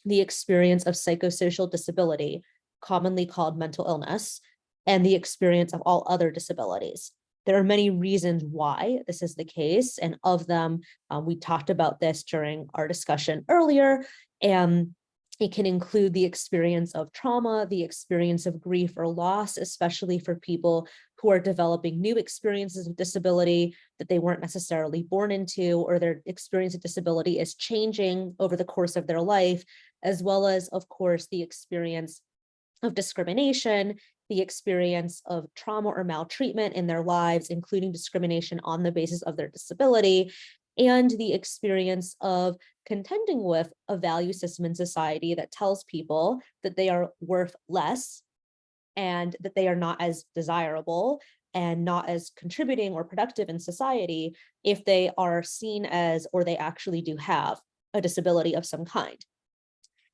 the experience of psychosocial disability, commonly called mental illness, and the experience of all other disabilities. There are many reasons why this is the case, and of them, we talked about this during our discussion earlier, and it can include the experience of trauma, the experience of grief or loss, especially for people who are developing new experiences of disability that they weren't necessarily born into, or their experience of disability is changing over the course of their life, as well as, of course, the experience of discrimination, the experience of trauma or maltreatment in their lives, including discrimination on the basis of their disability, and the experience of contending with a value system in society that tells people that they are worth less and that they are not as desirable and not as contributing or productive in society if they are seen as, or they actually do have, a disability of some kind.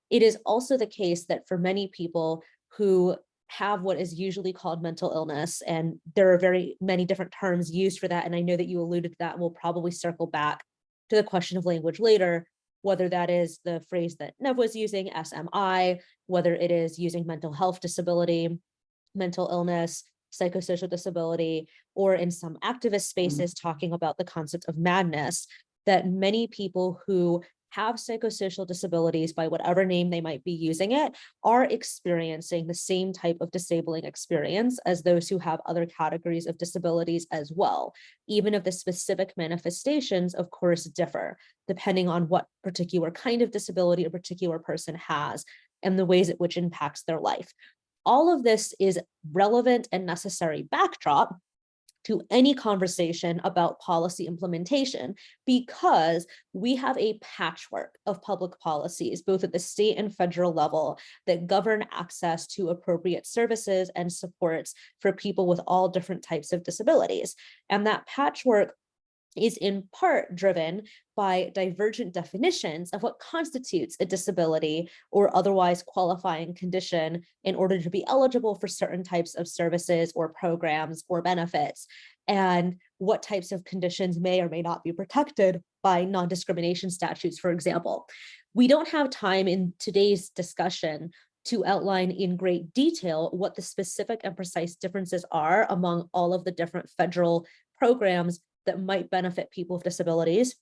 It is also the case that for many people who have what is usually called mental illness, and there are very many different terms used for that, and I know that you alluded to that, and we'll probably circle back to the question of language later, whether that is the phrase that Nev was using, SMI, whether it is using mental health disability, mental illness, psychosocial disability, or in some activist spaces talking about the concept of madness, that many people who have psychosocial disabilities, by whatever name they might be using it, are experiencing the same type of disabling experience as those who have other categories of disabilities as well, even if the specific manifestations, of course, differ, depending on what particular kind of disability a particular person has and the ways at which it impacts their life. All of this is relevant and necessary backdrop to any conversation about policy implementation, because we have a patchwork of public policies, both at the state and federal level, that govern access to appropriate services and supports for people with all different types of disabilities. And that patchwork is in part driven by divergent definitions of what constitutes a disability or otherwise qualifying condition in order to be eligible for certain types of services or programs or benefits, and what types of conditions may or may not be protected by non-discrimination statutes, for example. We don't have time in today's discussion to outline in great detail what the specific and precise differences are among all of the different federal programs that might benefit people with disabilities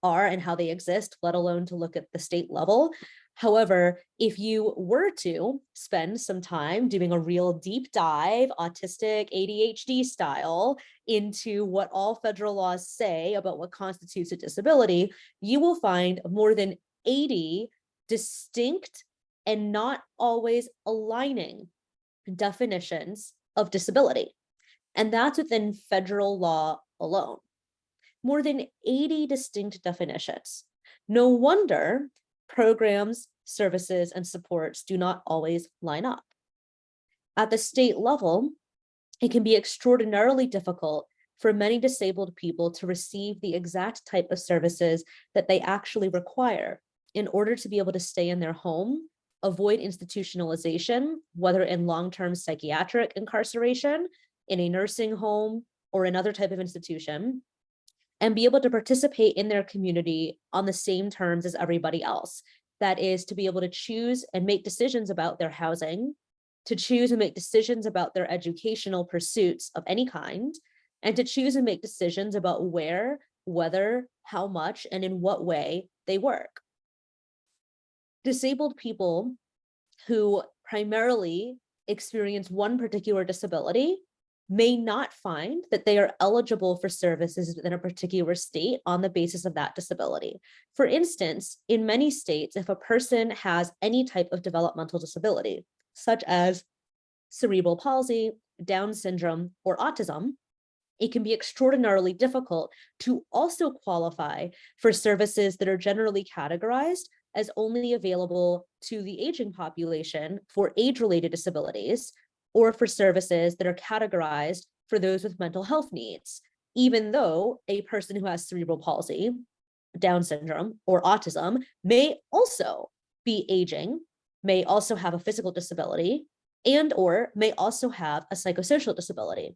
are and how they exist, let alone to look at the state level. However, if you were to spend some time doing a real deep dive, autistic ADHD style, into what all federal laws say about what constitutes a disability, you will find more than 80 distinct and not always aligning definitions of disability. And that's within federal law alone. More than 80 distinct definitions. No wonder programs, services, and supports do not always line up. At the state level, it can be extraordinarily difficult for many disabled people to receive the exact type of services that they actually require in order to be able to stay in their home, avoid institutionalization, whether in long-term psychiatric incarceration, in a nursing home, or another type of institution, and be able to participate in their community on the same terms as everybody else. That is, to be able to choose and make decisions about their housing, to choose and make decisions about their educational pursuits of any kind, and to choose and make decisions about where, whether, how much, and in what way they work. Disabled people who primarily experience one particular disability may not find that they are eligible for services within a particular state on the basis of that disability. For instance, in many states, if a person has any type of developmental disability, such as cerebral palsy, Down syndrome, or autism, it can be extraordinarily difficult to also qualify for services that are generally categorized as only available to the aging population for age-related disabilities, or for services that are categorized for those with mental health needs, even though a person who has cerebral palsy, Down syndrome, or autism may also be aging, may also have a physical disability, and or may also have a psychosocial disability.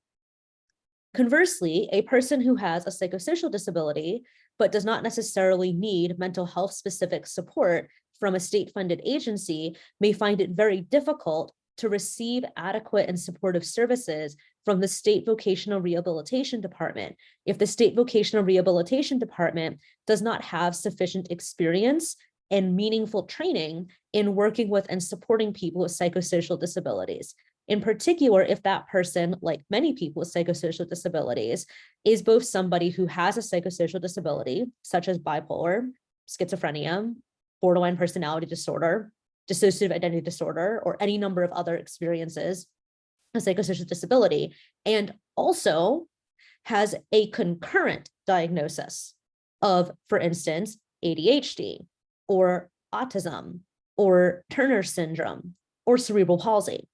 Conversely, a person who has a psychosocial disability but does not necessarily need mental health specific support from a state-funded agency may find it very difficult to receive adequate and supportive services from the state vocational rehabilitation department if the state vocational rehabilitation department does not have sufficient experience and meaningful training in working with and supporting people with psychosocial disabilities. In particular, if that person, like many people with psychosocial disabilities, is both somebody who has a psychosocial disability, such as bipolar, schizophrenia, borderline personality disorder, dissociative identity disorder, or any number of other experiences of psychosocial disability, and also has a concurrent diagnosis of, for instance, ADHD, or autism, or Turner syndrome, or cerebral palsy,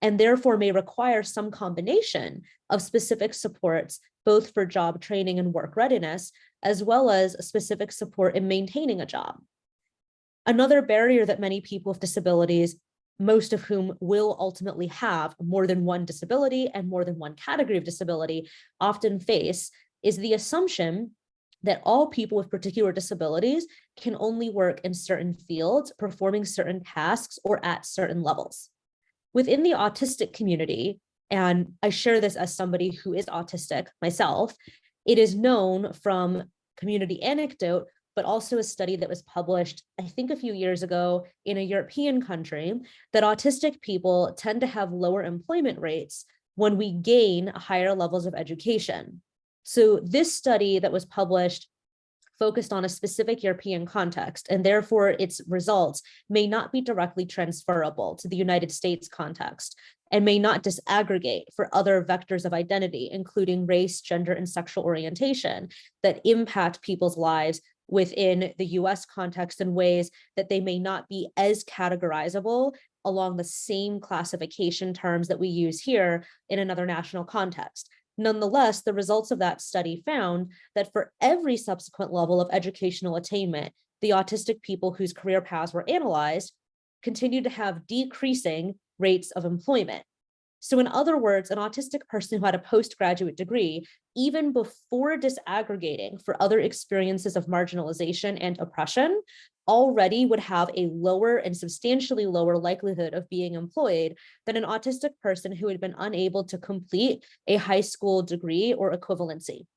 and therefore may require some combination of specific supports, both for job training and work readiness, as well as specific support in maintaining a job. Another barrier that many people with disabilities, most of whom will ultimately have more than one disability and more than one category of disability, often face is the assumption that all people with particular disabilities can only work in certain fields, performing certain tasks, or at certain levels. Within the autistic community, and I share this as somebody who is autistic myself, it is known from community anecdote, but also a study that was published, I think, a few years ago in a European country, that autistic people tend to have lower employment rates when we gain higher levels of education. So this study that was published focused on a specific European context, and therefore its results may not be directly transferable to the United States context, and may not disaggregate for other vectors of identity, including race, gender, and sexual orientation, that impact people's lives within the US context in ways that they may not be as categorizable along the same classification terms that we use here in another national context. Nonetheless, the results of that study found that for every subsequent level of educational attainment, the autistic people whose career paths were analyzed continued to have decreasing rates of employment. So in other words, an autistic person who had a postgraduate degree, even before disaggregating for other experiences of marginalization and oppression, already would have a lower and substantially lower likelihood of being employed than an autistic person who had been unable to complete a high school degree or equivalency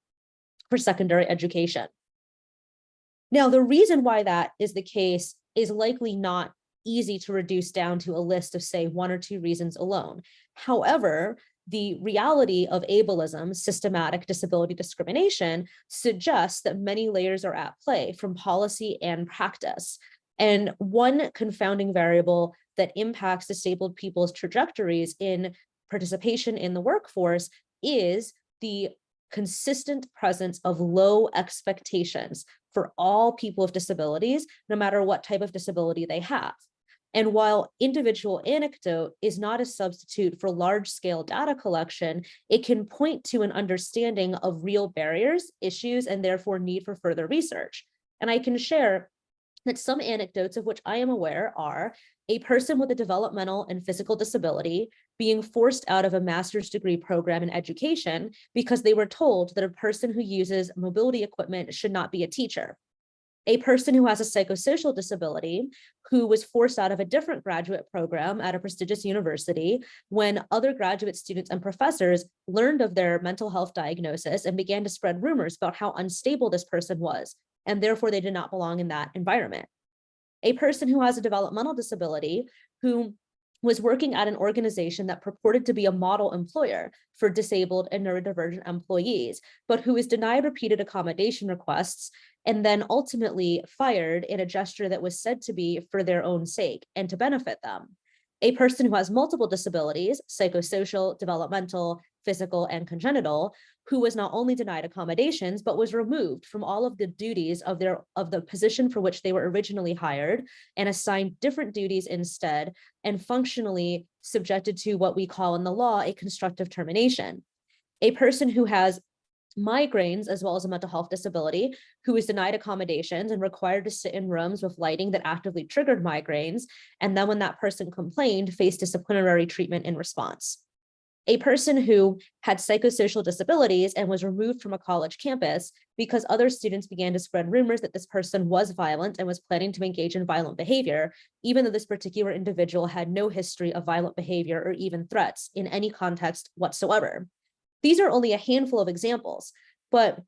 for secondary education. Now, the reason why that is the case is likely not easy to reduce down to a list of, say, one or two reasons alone. However, the reality of ableism, systematic disability discrimination, suggests that many layers are at play from policy and practice. And one confounding variable that impacts disabled people's trajectories in participation in the workforce is the consistent presence of low expectations for all people with disabilities, no matter what type of disability they have. And while individual anecdote is not a substitute for large-scale data collection, it can point to an understanding of real barriers, issues, and therefore need for further research. And I can share that some anecdotes of which I am aware are a person with a developmental and physical disability being forced out of a master's degree program in education because they were told that a person who uses mobility equipment should not be a teacher. A person who has a psychosocial disability who was forced out of a different graduate program at a prestigious university when other graduate students and professors learned of their mental health diagnosis and began to spread rumors about how unstable this person was, and therefore they did not belong in that environment. A person who has a developmental disability who was working at an organization that purported to be a model employer for disabled and neurodivergent employees, but who is denied repeated accommodation requests and then ultimately fired in a gesture that was said to be for their own sake and to benefit them. A person who has multiple disabilities, psychosocial, developmental, physical, and congenital, who was not only denied accommodations, but was removed from all of the duties of the position for which they were originally hired and assigned different duties instead, and functionally subjected to what we call in the law a constructive termination. A person who has migraines as well as a mental health disability who is denied accommodations and required to sit in rooms with lighting that actively triggered migraines, and then when that person complained, faced disciplinary treatment in response. A person who had psychosocial disabilities and was removed from a college campus because other students began to spread rumors that this person was violent and was planning to engage in violent behavior, even though this particular individual had no history of violent behavior or even threats in any context whatsoever. These are only a handful of examples, but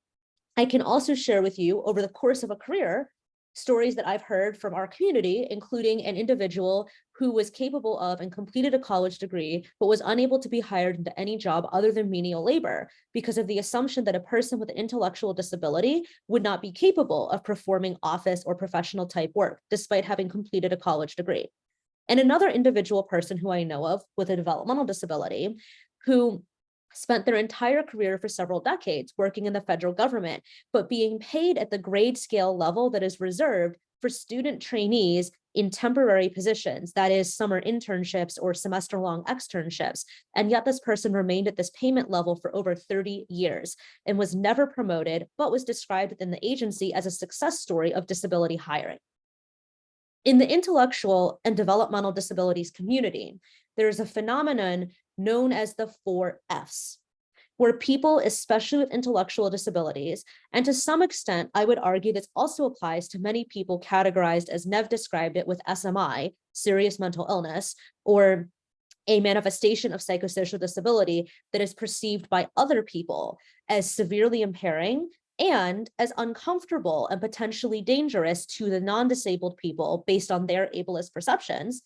I can also share with you over the course of a career stories that I've heard from our community, including an individual who was capable of and completed a college degree, but was unable to be hired into any job other than menial labor because of the assumption that a person with an intellectual disability would not be capable of performing office or professional type work, despite having completed a college degree. And another individual person who I know of with a developmental disability who spent their entire career for several decades working in the federal government, but being paid at the grade scale level that is reserved for student trainees in temporary positions, that is summer internships or semester-long externships. And yet this person remained at this payment level for over 30 years and was never promoted, but was described within the agency as a success story of disability hiring. In the intellectual and developmental disabilities community, there is a phenomenon known as the 4 Fs, where people, especially with intellectual disabilities, and to some extent, I would argue this also applies to many people categorized as Nev described it with SMI, serious mental illness, or a manifestation of psychosocial disability that is perceived by other people as severely impairing and as uncomfortable and potentially dangerous to the non-disabled people based on their ableist perceptions,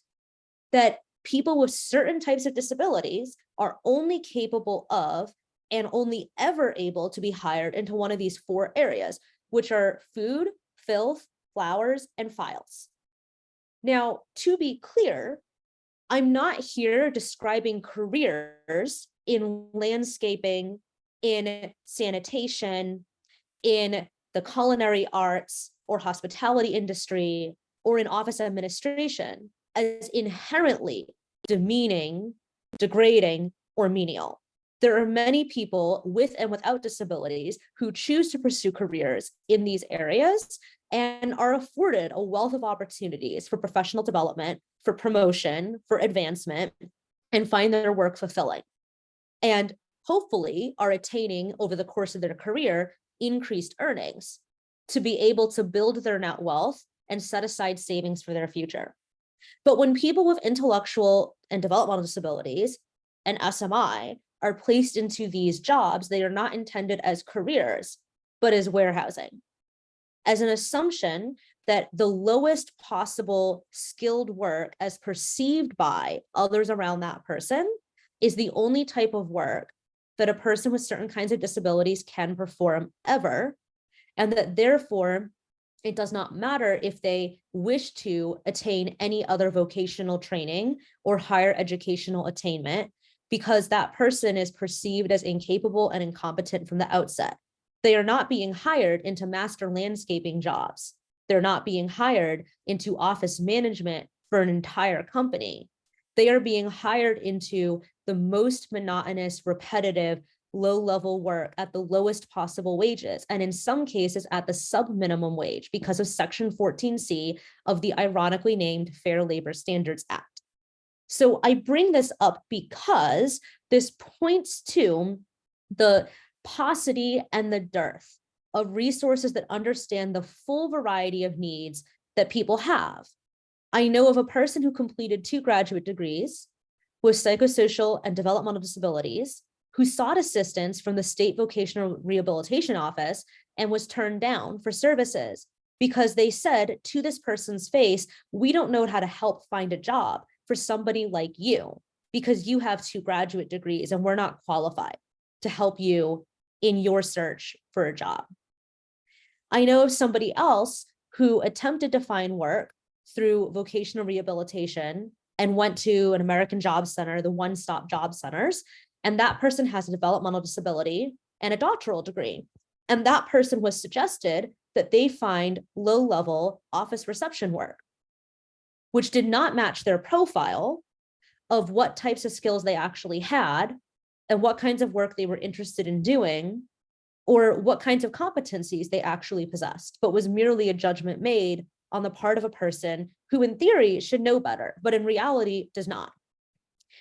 that people with certain types of disabilities are only capable of and only ever able to be hired into one of these 4 areas, which are food, filth, flowers, and files. Now, to be clear, I'm not here describing careers in landscaping, in sanitation, in the culinary arts or hospitality industry, or in office administration as inherently demeaning, degrading, or menial. There are many people with and without disabilities who choose to pursue careers in these areas and are afforded a wealth of opportunities for professional development, for promotion, for advancement, and find their work fulfilling. And hopefully are attaining over the course of their career increased earnings to be able to build their net wealth and set aside savings for their future. But when people with intellectual and developmental disabilities and SMI are placed into these jobs, they are not intended as careers, but as warehousing, as an assumption that the lowest possible skilled work as perceived by others around that person is the only type of work that a person with certain kinds of disabilities can perform ever, and that therefore it does not matter if they wish to attain any other vocational training or higher educational attainment, because that person is perceived as incapable and incompetent from the outset. They are not being hired into master landscaping jobs. They're not being hired into office management for an entire company. They are being hired into the most monotonous, repetitive, low-level work at the lowest possible wages, and in some cases at the sub-minimum wage because of Section 14C of the ironically named Fair Labor Standards Act. So I bring this up because this points to the paucity and the dearth of resources that understand the full variety of needs that people have. I know of a person who completed 2 graduate degrees with psychosocial and developmental disabilities who sought assistance from the State Vocational Rehabilitation Office and was turned down for services because they said to this person's face, "We don't know how to help find a job for somebody like you because you have 2 graduate degrees and we're not qualified to help you in your search for a job." I know of somebody else who attempted to find work through vocational rehabilitation and went to an American Job Center, the one-stop job centers, and that person has a developmental disability and a doctoral degree. And that person was suggested that they find low-level office reception work, which did not match their profile of what types of skills they actually had and what kinds of work they were interested in doing, or what kinds of competencies they actually possessed, but was merely a judgment made on the part of a person who in theory should know better, but in reality does not.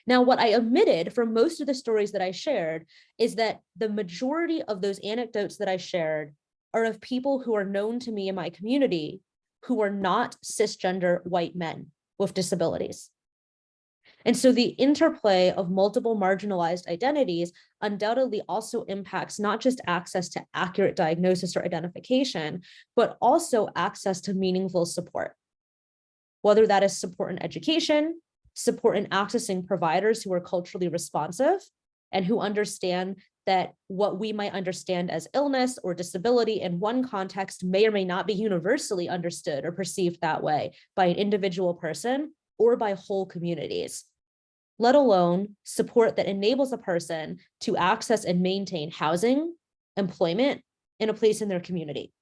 Now, what I omitted from most of the stories that I shared is that the majority of those anecdotes that I shared are of people who are known to me in my community who are not cisgender white men with disabilities. And so the interplay of multiple marginalized identities undoubtedly also impacts not just access to accurate diagnosis or identification, but also access to meaningful support. Whether that is support in education, support in accessing providers who are culturally responsive and who understand that what we might understand as illness or disability in one context may or may not be universally understood or perceived that way by an individual person or by whole communities, let alone support that enables a person to access and maintain housing, employment, and a place in their community.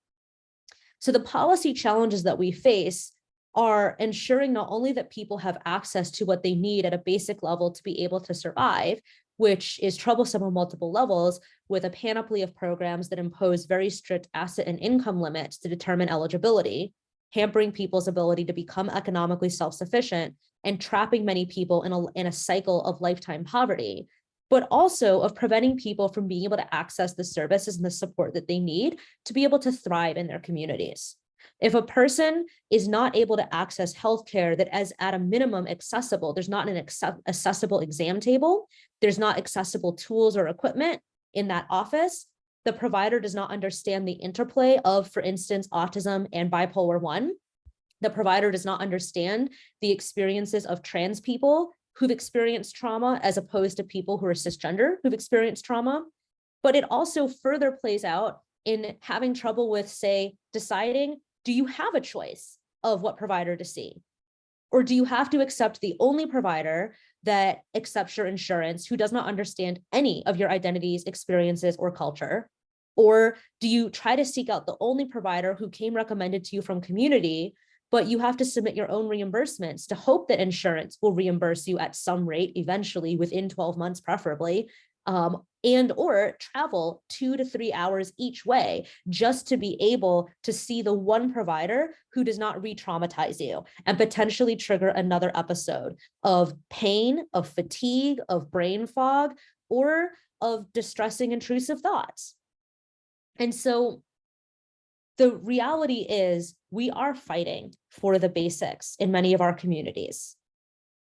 So the policy challenges that we face are ensuring not only that people have access to what they need at a basic level to be able to survive, which is troublesome on multiple levels with a panoply of programs that impose very strict asset and income limits to determine eligibility, hampering people's ability to become economically self-sufficient and trapping many people in a cycle of lifetime poverty, but also of preventing people from being able to access the services and the support that they need to be able to thrive in their communities. If a person is not able to access healthcare that is at a minimum accessible, there's not an accessible exam table, there's not accessible tools or equipment in that office, the provider does not understand the interplay of, for instance, autism and bipolar 1. The provider does not understand the experiences of trans people who've experienced trauma as opposed to people who are cisgender who've experienced trauma. But it also further plays out in having trouble with, say, deciding, do you have a choice of what provider to see? Or do you have to accept the only provider that accepts your insurance, who does not understand any of your identities, experiences, or culture? Or do you try to seek out the only provider who came recommended to you from community, but you have to submit your own reimbursements to hope that insurance will reimburse you at some rate eventually within 12 months, preferably, and or travel 2 to 3 hours each way just to be able to see the one provider who does not re-traumatize you and potentially trigger another episode of pain, of fatigue, of brain fog, or of distressing intrusive thoughts. And so the reality is we are fighting for the basics in many of our communities.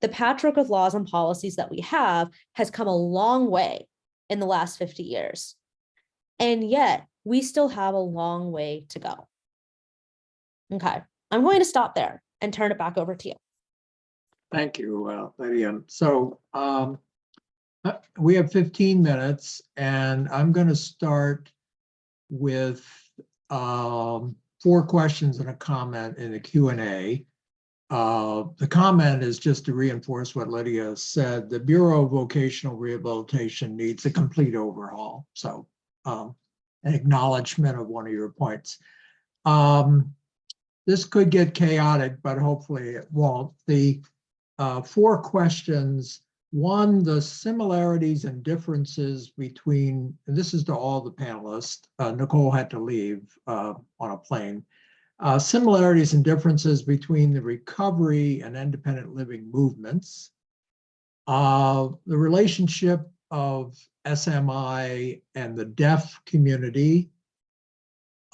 The patchwork of laws and policies that we have has come a long way in the last 50 years. And yet we still have a long way to go. Okay, I'm going to stop there and turn it back over to you. Thank you, Lydia. So we have 15 minutes, and I'm going to start with 4 questions and a comment in the Q&A. The comment is just to reinforce what Lydia said. The Bureau of Vocational Rehabilitation needs a complete overhaul. So an acknowledgement of one of your points. This could get chaotic, but hopefully it won't. The 4 questions. 1, the similarities and differences between, and this is to all the panelists, Nicole had to leave on a plane. Similarities and differences between the recovery and independent living movements, the relationship of SMI and the deaf community,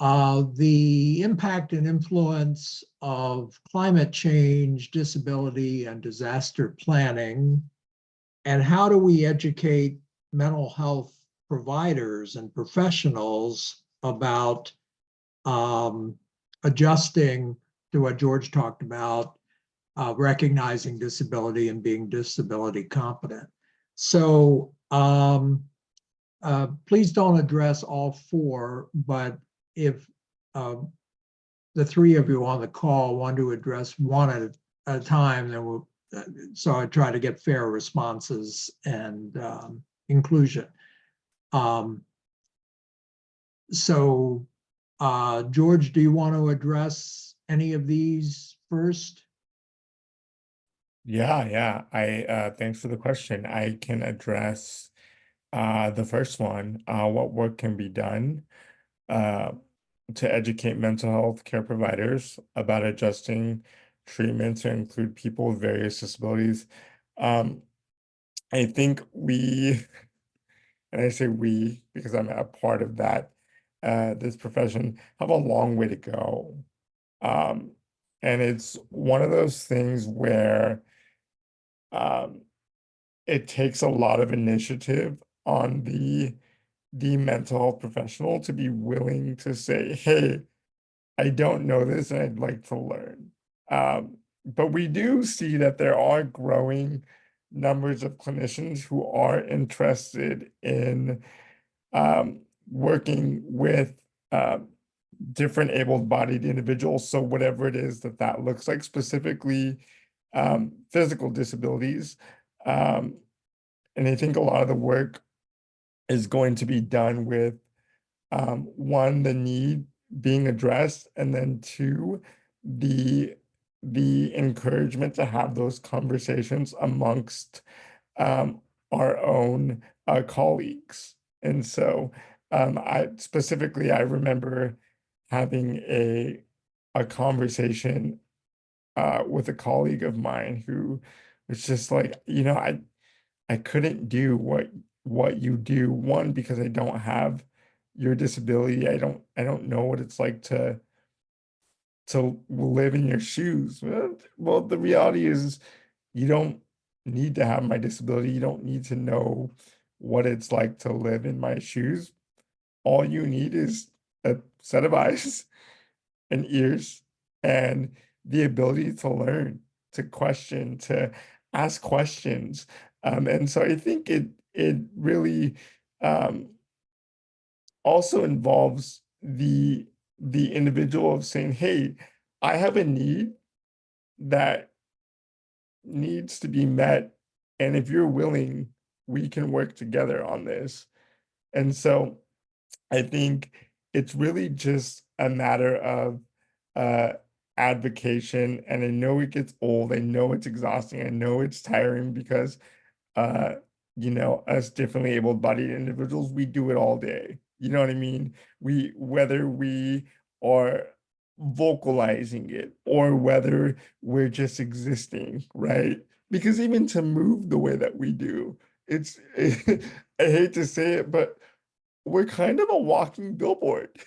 the impact and influence of climate change, disability, and disaster planning, and how do we educate mental health providers and professionals about adjusting to what George talked about, recognizing disability and being disability competent. So please don't address all 4, but if the 3 of you on the call want to address one at a time, then we'll, so I try to get fair responses and inclusion. George, do you want to address any of these first? Yeah. Thanks for the question. I can address the first one, what work can be done to educate mental health care providers about adjusting treatment to include people with various disabilities. I think we, and I say we because I'm a part of that, this profession, have a long way to go. And it's one of those things where it takes a lot of initiative on the mental health professional to be willing to say, hey, I don't know this and I'd like to learn. But we do see that there are growing numbers of clinicians who are interested in working with different able-bodied individuals. So whatever it is that looks like, specifically physical disabilities. And I think a lot of the work is going to be done with 1, the need being addressed, and then 2, the encouragement to have those conversations amongst our own colleagues. And so I remember having a a conversation with a colleague of mine who was just like, I couldn't do what you do. One, because I don't have your disability. I don't know what it's like to live in your shoes. Well, the reality is you don't need to have my disability. You don't need to know what it's like to live in my shoes. All you need is a set of eyes and ears and the ability to learn, to question, to ask questions. And so I think it really also involves the individual of saying, hey, I have a need that needs to be met. And if you're willing, we can work together on this. And so I think it's really just a matter of advocation. And I know it gets old. I know it's exhausting. I know it's tiring because us differently able-bodied individuals, we do it all day. You know what I mean? Whether we are vocalizing it or whether we're just existing, right? Because even to move the way that we do, it's I hate to say it, but we're kind of a walking billboard,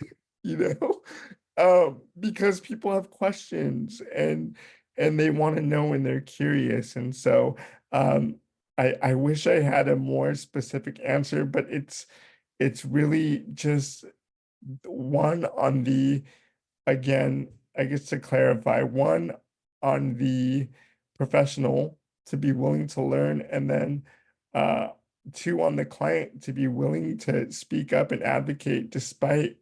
because people have questions and they want to know and they're curious. And so I wish I had a more specific answer, but it's really just one on the, again, I guess to clarify, one on the professional to be willing to learn, and then two on the client to be willing to speak up and advocate despite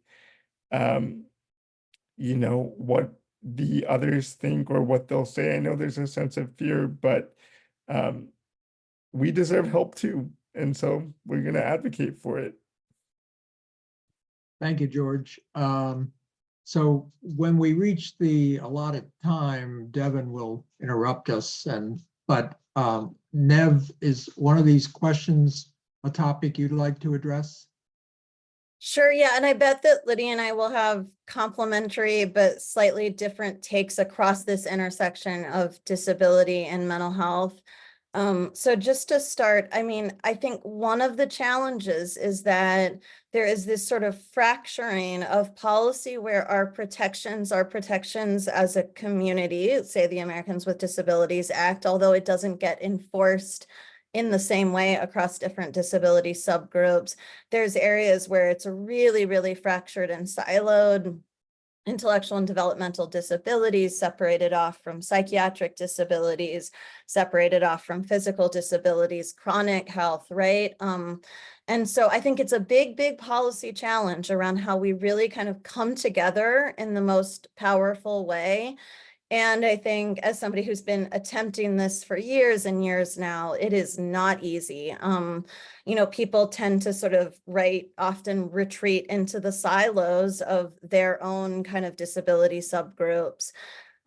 what the others think or what they'll say. I know there's a sense of fear, but we deserve help too. And so we're going to advocate for it. Thank you, George. So when we reach the allotted time, Devin will interrupt us. But Nev, is one of these questions a topic you'd like to address? Sure, yeah, and I bet that Lydia and I will have complementary but slightly different takes across this intersection of disability and mental health. So just to start, I mean, I think one of the challenges is that there is this sort of fracturing of policy where our protections as a community, say the Americans with Disabilities Act, although it doesn't get enforced in the same way across different disability subgroups. There's areas where it's really, really fractured and siloed. Intellectual and developmental disabilities separated off from psychiatric disabilities, separated off from physical disabilities, chronic health, right? And so I think it's a big, big policy challenge around how we really kind of come together in the most powerful way. And I think as somebody who's been attempting this for years and years now, it is not easy. People tend to sort of often retreat into the silos of their own kind of disability subgroups.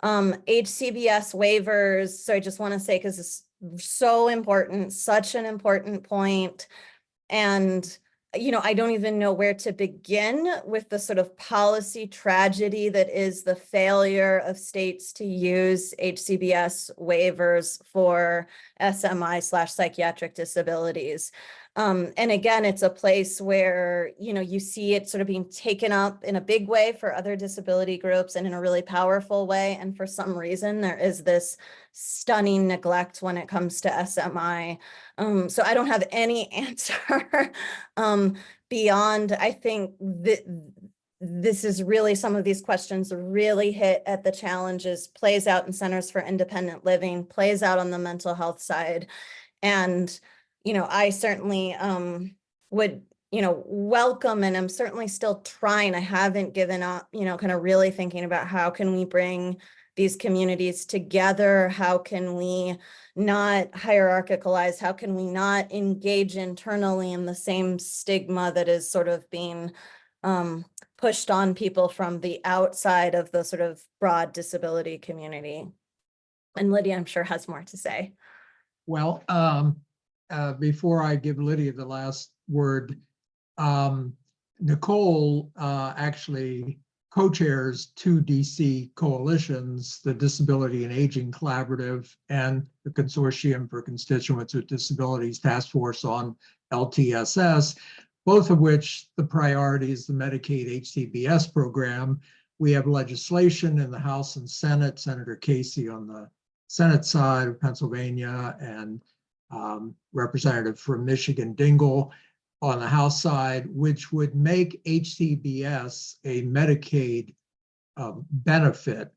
HCBS waivers. So I just want to say, because it's so important, such an important point. And I don't even know where to begin with the sort of policy tragedy that is the failure of states to use HCBS waivers for SMI/psychiatric disabilities. And again, it's a place where, you see it sort of being taken up in a big way for other disability groups and in a really powerful way. And for some reason, there is this stunning neglect when it comes to SMI. So I don't have any answer beyond, I think that this is really, some of these questions really hit at the challenges, plays out in centers for independent living, plays out on the mental health side. And I certainly would, welcome, and I'm certainly still trying. I haven't given up, kind of really thinking about how can we bring these communities together? How can we not hierarchicalize? How can we not engage internally in the same stigma that is sort of being pushed on people from the outside of the sort of broad disability community? And Lydia, I'm sure, has more to say. Well, before I give Lydia the last word, Nicole actually co-chairs two DC coalitions, the Disability and Aging Collaborative and the Consortium for Constituents with Disabilities Task Force on LTSS, both of which the priority is the Medicaid HCBS program. We have legislation in the House and Senate, Senator Casey on the Senate side of Pennsylvania and Representative from Michigan Dingell on the House side, which would make HCBS a Medicaid benefit.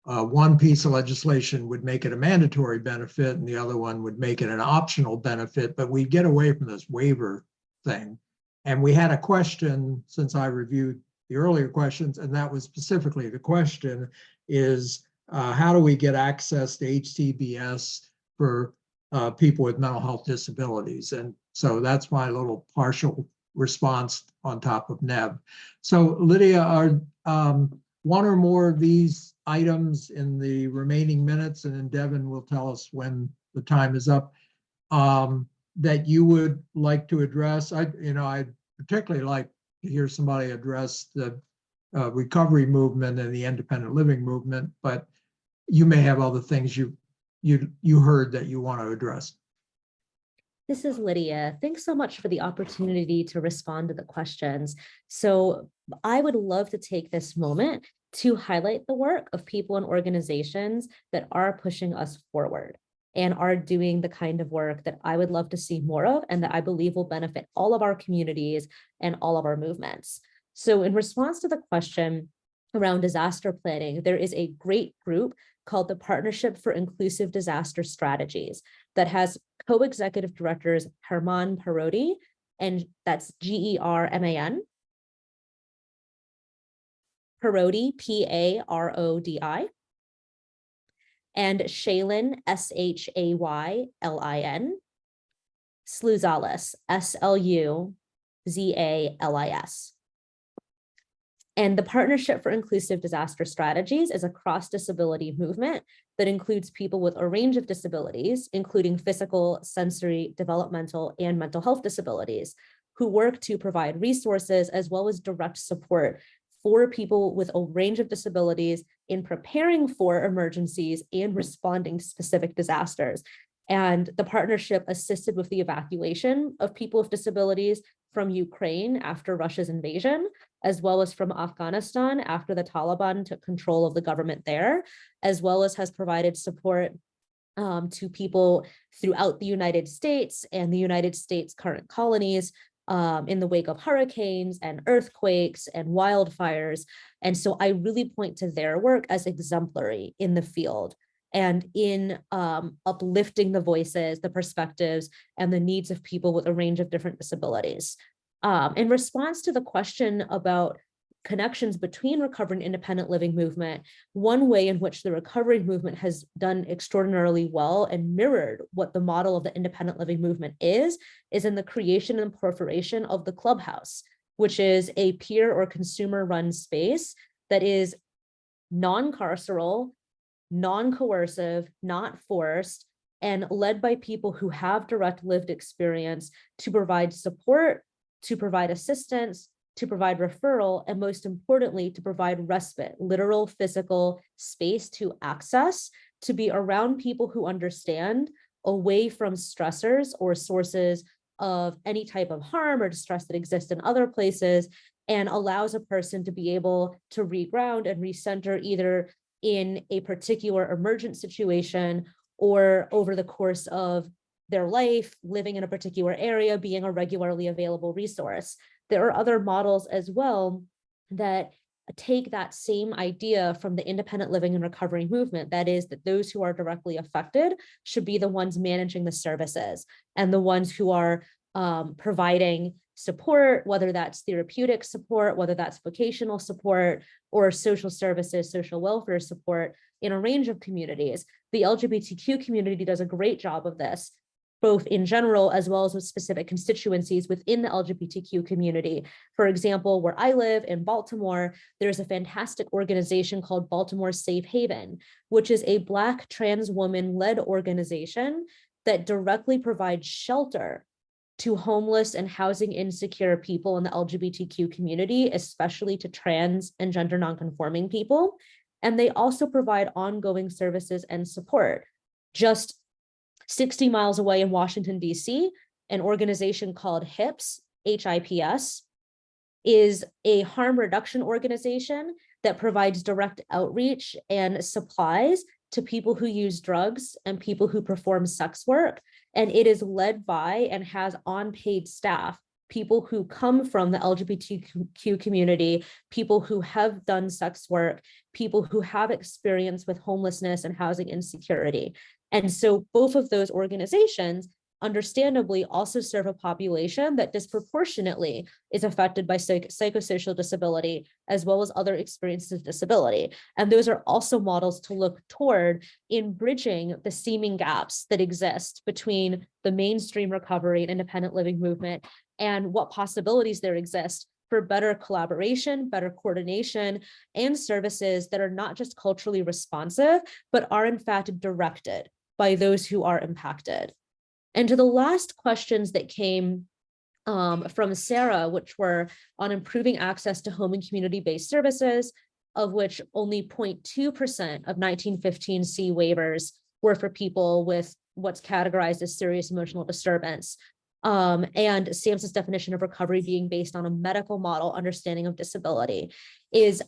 One piece of legislation would make it a mandatory benefit and the other one would make it an optional benefit, but we get away from this waiver thing. And we had a question, since I reviewed the earlier questions, and that was specifically the question is, how do we get access to HCBS for people with mental health disabilities? And so that's my little partial response on top of Neb. So Lydia, are one or more of these items in the remaining minutes, and then Devin will tell us when the time is up, that you would like to address? I'd particularly like to hear somebody address the recovery movement and the independent living movement, but you may have other things you heard that you want to address. This is Lydia. Thanks so much for the opportunity to respond to the questions. So I would love to take this moment to highlight the work of people and organizations that are pushing us forward and are doing the kind of work that I would love to see more of and that I believe will benefit all of our communities and all of our movements. So in response to the question around disaster planning, there is a great group called the Partnership for Inclusive Disaster Strategies that has co-executive directors Herman Parodi, and that's German, Parodi, Parodi, and Shaylin, Shaylin, Sluzalis, Sluzalis. And the Partnership for Inclusive Disaster Strategies is a cross-disability movement that includes people with a range of disabilities, including physical, sensory, developmental, and mental health disabilities, who work to provide resources as well as direct support for people with a range of disabilities in preparing for emergencies and responding to specific disasters. And the partnership assisted with the evacuation of people with disabilities from Ukraine after Russia's invasion, as well as from Afghanistan after the Taliban took control of the government there, as well as has provided support to people throughout the United States and the United States' current colonies in the wake of hurricanes and earthquakes and wildfires. And so I really point to their work as exemplary in the field and in uplifting the voices, the perspectives, and the needs of people with a range of different disabilities. In response to the question about connections between recovery and independent living movement, one way in which the recovery movement has done extraordinarily well and mirrored what the model of the independent living movement is in the creation and proliferation of the Clubhouse, which is a peer or consumer-run space that is non-carceral, non-coercive, not forced, and led by people who have direct lived experience to provide support, to provide assistance, to provide referral, and most importantly, to provide respite, literal physical space to access, to be around people who understand, away from stressors or sources of any type of harm or distress that exists in other places, and allows a person to be able to reground and recenter either in a particular emergent situation or over the course of their life, living in a particular area, being a regularly available resource. There are other models as well that take that same idea from the independent living and recovery movement. That is, that those who are directly affected should be the ones managing the services and the ones who are providing support, whether that's therapeutic support, whether that's vocational support, or social services, social welfare support in a range of communities. The LGBTQ community does a great job of this, both in general as well as with specific constituencies within the LGBTQ community. For example, where I live in Baltimore, there's a fantastic organization called Baltimore Safe Haven, which is a Black trans woman-led organization that directly provides shelter to homeless and housing insecure people in the LGBTQ community, especially to trans and gender nonconforming people. And they also provide ongoing services and support. Just 60 miles away in Washington, D.C., an organization called HIPS, HIPS, is a harm reduction organization that provides direct outreach and supplies to people who use drugs and people who perform sex work. And it is led by and has unpaid staff, people who come from the LGBTQ community, people who have done sex work, people who have experience with homelessness and housing insecurity. And so both of those organizations understandably also serve a population that disproportionately is affected by psychosocial disability, as well as other experiences of disability. And those are also models to look toward in bridging the seeming gaps that exist between the mainstream recovery and independent living movement and what possibilities there exist for better collaboration, better coordination, and services that are not just culturally responsive, but are in fact directed by those who are impacted. And to the last questions that came from Sarah, which were on improving access to home and community-based services, of which only 0.2% of 1915C waivers were for people with what's categorized as serious emotional disturbance. And SAMHSA's definition of recovery being based on a medical model understanding of disability is,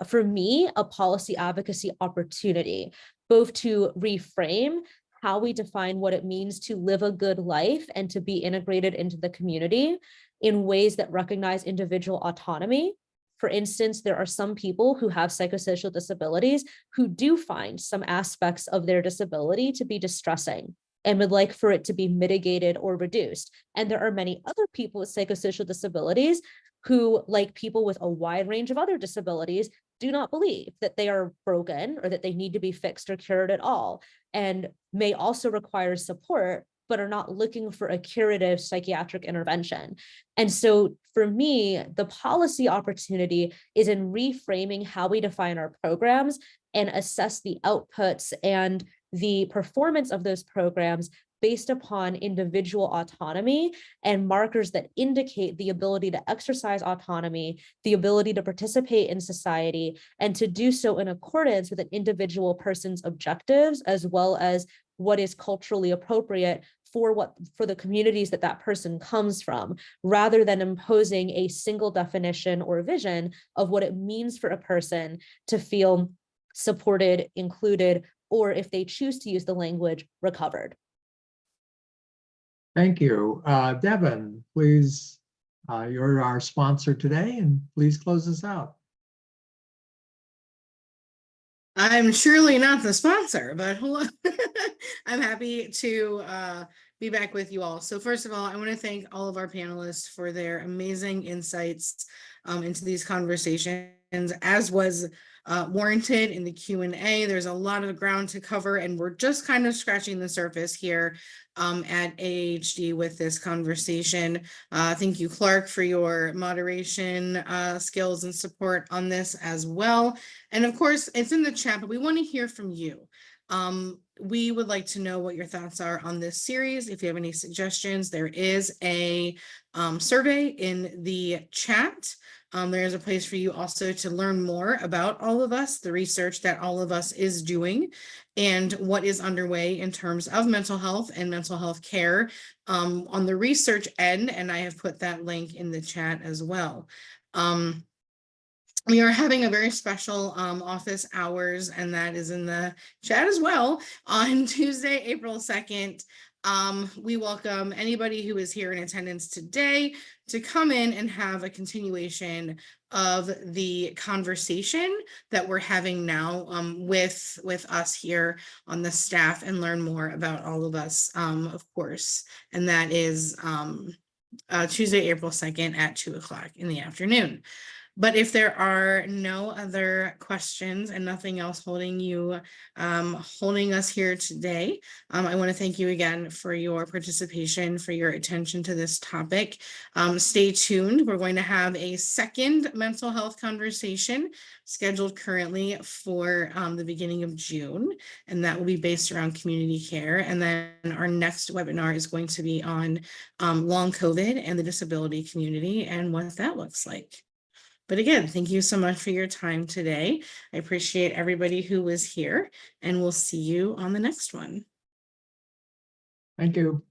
for me, a policy advocacy opportunity, both to reframe how we define what it means to live a good life and to be integrated into the community in ways that recognize individual autonomy. For instance, there are some people who have psychosocial disabilities who do find some aspects of their disability to be distressing and would like for it to be mitigated or reduced. And there are many other people with psychosocial disabilities who, like people with a wide range of other disabilities, do not believe that they are broken or that they need to be fixed or cured at all, and may also require support, but are not looking for a curative psychiatric intervention. And so for me, the policy opportunity is in reframing how we define our programs and assess the outputs and the performance of those programs based upon individual autonomy and markers that indicate the ability to exercise autonomy, the ability to participate in society, and to do so in accordance with an individual person's objectives, as well as what is culturally appropriate for the communities that person comes from, rather than imposing a single definition or vision of what it means for a person to feel supported, included, or if they choose to use the language, recovered. Thank you. Devin, please, you're our sponsor today, and please close us out. I'm surely not the sponsor, but hello. I'm happy to be back with you all. So first of all, I want to thank all of our panelists for their amazing insights into these conversations, as was warranted in the Q&A. There's a lot of ground to cover, and we're just kind of scratching the surface here at AAHD with this conversation. Thank you, Clark, for your moderation skills and support on this as well. And of course, it's in the chat, but we want to hear from you. We would like to know what your thoughts are on this series. If you have any suggestions, there is a survey in the chat. There is a place for you also to learn more about All of Us, the research that All of Us is doing, and what is underway in terms of mental health and mental health care on the research end. And I have put that link in the chat as well. We are having a very special office hours, and that is in the chat as well, on Tuesday, April 2nd. We welcome anybody who is here in attendance today to come in and have a continuation of the conversation that we're having now with us here on the staff, and learn more about All of Us, of course. And that is Tuesday, April 2nd at 2 o'clock in the afternoon. But if there are no other questions and nothing else holding us here today, I want to thank you again for your participation, for your attention to this topic. Stay tuned. We're going to have a second mental health conversation scheduled currently for the beginning of June, and that will be based around community care. And then our next webinar is going to be on long COVID and the disability community and what that looks like. But again, thank you so much for your time today. I appreciate everybody who was here, and we'll see you on the next one. Thank you.